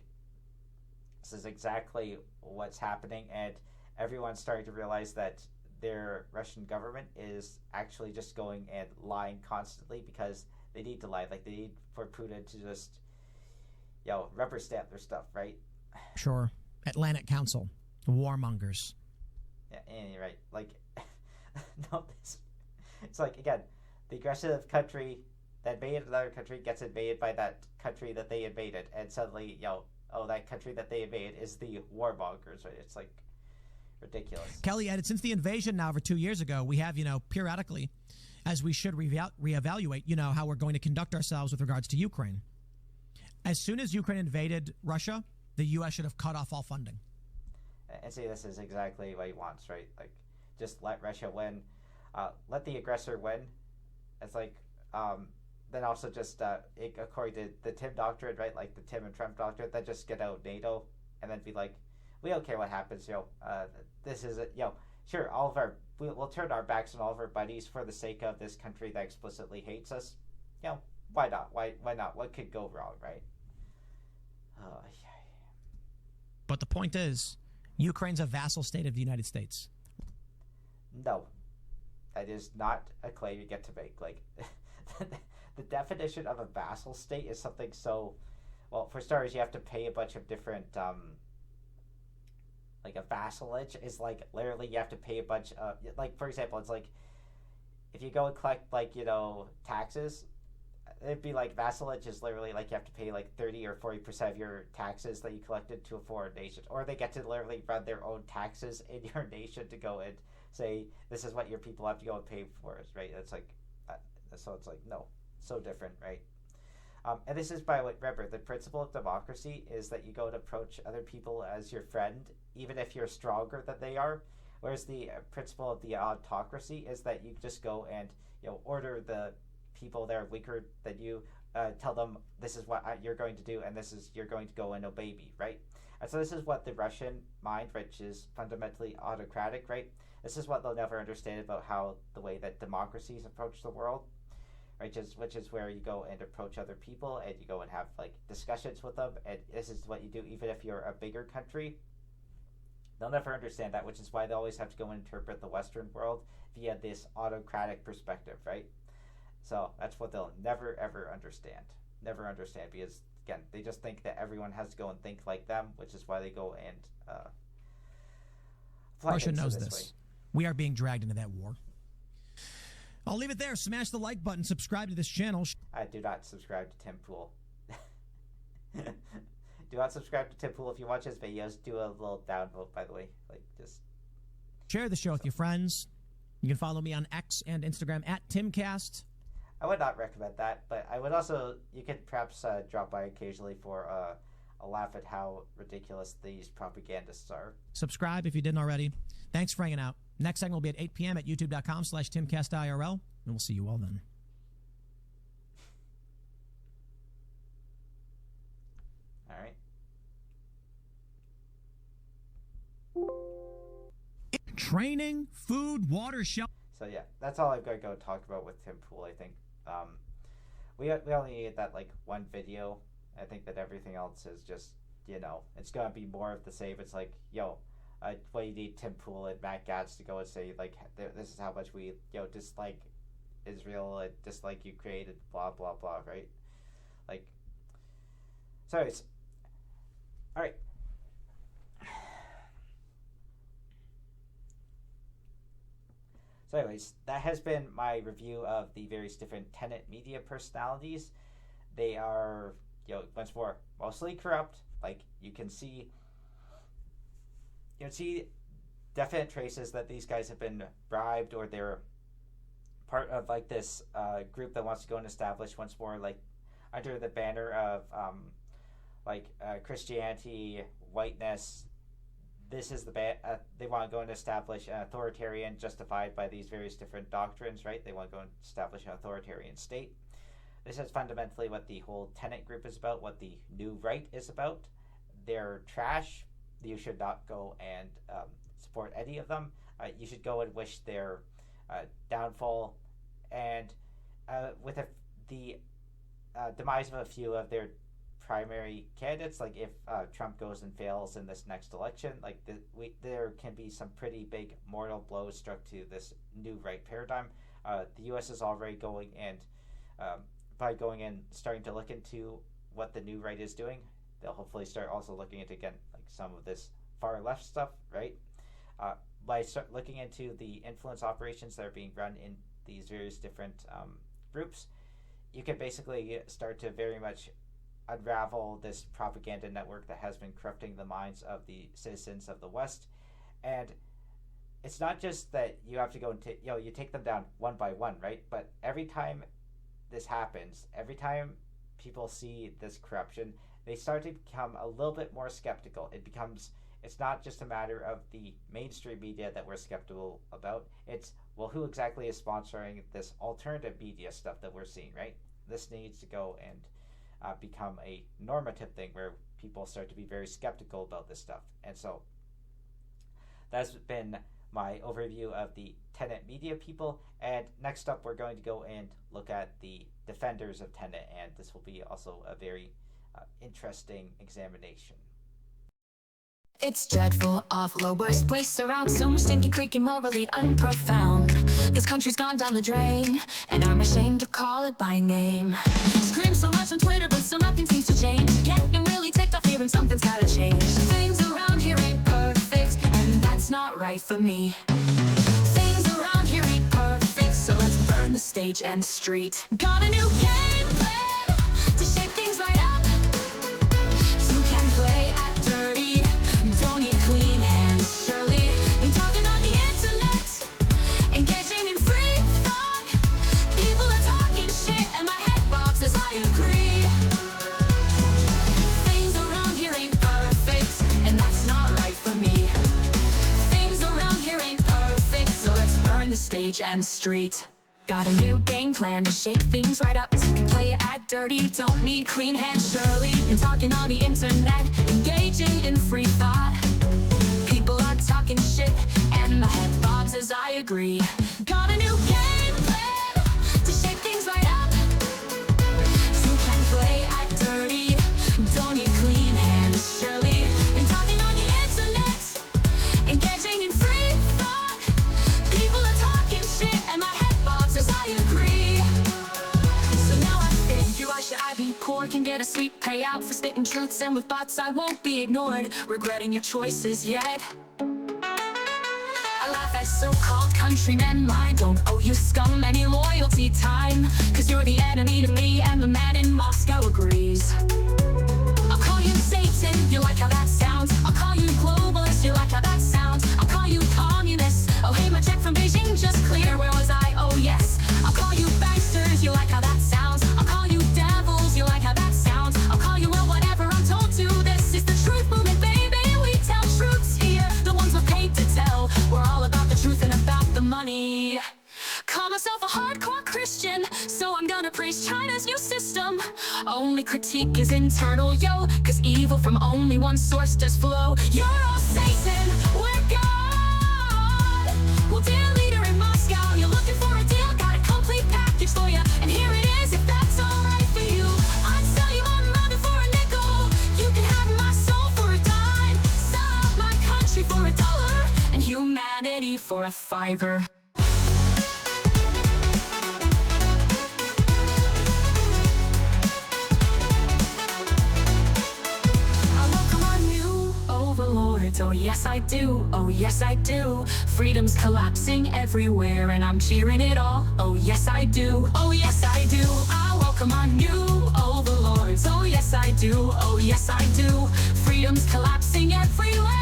Speaker 1: this is exactly what's happening, and everyone's starting to realize that their Russian government is actually just going and lying constantly because they need to lie. Like, they need for Putin to just, rubber stamp their stuff, right?
Speaker 2: Sure. Atlantic Council, warmongers.
Speaker 1: Yeah, and you're right. Like, no, it's like, again, the aggressive country that invaded another country gets invaded by that country that they invaded, and suddenly, that country that they invade is the warmongers, right? It's like ridiculous.
Speaker 2: Kelly added, since the invasion now over 2 years ago, we have, periodically, as we should reevaluate, how we're going to conduct ourselves with regards to Ukraine. As soon as Ukraine invaded Russia, the U.S. should have cut off all funding.
Speaker 1: And see, this is exactly what he wants, right? Like, just let Russia win. Let the aggressor win. It's like, then also just, according to the Tim doctrine, right? Like the Tim and Trump doctrine, then just get out NATO and then be like, we don't care what happens, this is it, sure, we'll turn our backs on all of our buddies for the sake of this country that explicitly hates us. Why not? Why not? What could go wrong, right?
Speaker 2: But the point is, Ukraine's a vassal state of the United States.
Speaker 1: No, that is not a claim you get to make. Like, the definition of a vassal state is something so, well, for starters, you have to pay a bunch of different, like a vassalage is like literally you have to pay a bunch of, like, for example, it's like if you go and collect, like, taxes, it'd be like vassalage is literally like you have to pay like 30 or 40% of your taxes that you collected to a foreign nation, or they get to literally run their own taxes in your nation to go and say this is what your people have to go and pay for us, right? It's like, so it's like, no, so different, right? And this is, by the way, remember, the principle of democracy is that you go and approach other people as your friend, even if you're stronger than they are. Whereas the principle of the autocracy is that you just go and order the people that are weaker than you, tell them this is what you're going to do, and this is you're going to go and obey me, right? And so this is what the Russian mind, which is fundamentally autocratic, right? This is what they'll never understand about how the way that democracies approach the world. Right, which is where you go and approach other people and you go and have like discussions with them, and this is what you do even if you're a bigger country. They'll never understand that, which is why they always have to go and interpret the Western world via this autocratic perspective, right? So that's what they'll never ever understand. Never understand, because again, they just think that everyone has to go and think like them, which is why they go and
Speaker 2: Russia knows this. We are being dragged into that war. I'll leave it there. Smash the like button. Subscribe to this channel.
Speaker 1: I do not subscribe to Tim Pool. Do not subscribe to Tim Pool if you watch his videos. Do a little downvote, by the way. Like, just
Speaker 2: share the show with your friends. You can follow me on X and Instagram at Timcast.
Speaker 1: I would not recommend that, but I would also, you could perhaps drop by occasionally for a laugh at how ridiculous these propagandists are.
Speaker 2: Subscribe if you didn't already. Thanks for hanging out. Next segment will be at 8 p.m. at youtube.com/TimCastIRL, and we'll see you all then.
Speaker 1: All right.
Speaker 2: Training, food, water, shelter.
Speaker 1: So yeah, that's all I'm going to go talk about with Tim Pool, I think. We only need that like one video. I think that everything else is just, it's going to be more of the same. It's like, what you need Tim Pool and Matt Gaetz to go and say, like, this is how much we, dislike Israel and dislike Ukraine and blah, blah, blah, right? Like, so it's, all right. So anyways, that has been my review of the various different Tenet media personalities. They are, once more, mostly corrupt. Like, you can see definite traces that these guys have been bribed, or they're part of like this group that wants to go and establish once more, like under the banner of Christianity, whiteness. This is they want to go and establish an authoritarian justified by these various different doctrines, right? They want to go and establish an authoritarian state. This is fundamentally what the whole Tenet group is about, what the New Right is about. They're trash. You should not go and support any of them. You should go and wish their downfall. And with the demise of a few of their primary candidates, like if Trump goes and fails in this next election, like there can be some pretty big mortal blows struck to this new right paradigm. The U.S. is already going and by going and starting to look into what the new right is doing, they'll hopefully start also looking into, again, like some of this far left stuff, right? By start looking into the influence operations that are being run in these various different groups, you can basically start to very much unravel this propaganda network that has been corrupting the minds of the citizens of the West. And it's not just that you have to go and you take them down one by one, right? But every time this happens, every time people see this corruption, they start to become a little bit more skeptical. It's not just a matter of the mainstream media that we're skeptical about. It's, well, who exactly is sponsoring this alternative media stuff that we're seeing, right? This needs to go and become a normative thing where people start to be very skeptical about this stuff. And so that's been my overview of the Tenet media people. And next up, we're going to go and look at the defenders of Tenet, and this will be also a very interesting examination.
Speaker 3: It's dreadful, awful, worst place around. So much stinky, creaky, morally unprofound. This country's gone down the drain, and I'm ashamed to call it by name. Scream so much on Twitter, but still nothing seems to change. Getting really ticked off hearing something's gotta change. Things around here ain't perfect, and that's not right for me. Things around here ain't perfect, so let's burn the stage and street. Got a new game plan to shape things right up. So you can play at dirty. Don't need clean hands, surely. I'm talking on the internet, engaging in free thought. People are talking shit, and my head bobs as I agree. Things around here ain't perfect, and that's not right for me. Things around here ain't perfect, so let's burn the stage and street. Got a new game plan to shake things right up. So you can play it at dirty, don't need clean hands, surely. And talking on the internet, engaging in free thought. People are talking shit, and my head bobs as I agree. Got a new game plan to shake things right up. So you can play at dirty, don't need clean hands, surely. And talking on the internet, engaging in free thought. People are talking shit, and my head bobs as I agree. So now I think, why should I be poor? Can get a sweet payout for spitting truths, and with bots I won't be ignored. Regretting your choices yet? I laugh at so-called countrymen. I don't owe you scum any loyalty time, cause you're the enemy to me, and the man in Moscow agrees. I'll call you Satan, you like how that sounds. I'll call you globalist, you like how that sounds. I'll call you communist. Oh hey, my check from Beijing just clear, where was I? Oh yes. I'll call you banksters, you like how that sounds. I'll call you devils, you like how that sounds. I'll call you, well, whatever I'm told to. This is the truth movement, baby. We tell truths here, the ones we're paid to tell. We're all about the truth and about the money. Call myself a hardcore Christian, so I'm gonna praise China's new system. Only critique is internal, yo, cause evil from only one source does flow. You're all Satan, we're God. Well, dear leader in Moscow, you're looking for a deal, got a complete package for ya, and here it is, if that's alright for you. I'd sell you my mother for a nickel. You can have my soul for a dime. Sell out my country for $1, and humanity for a $5. Oh yes I do, oh yes I do. Freedom's collapsing everywhere, and I'm cheering it all. Oh yes I do, oh yes I do. I welcome our new overlords. Oh yes I do, oh yes I do. Freedom's collapsing everywhere.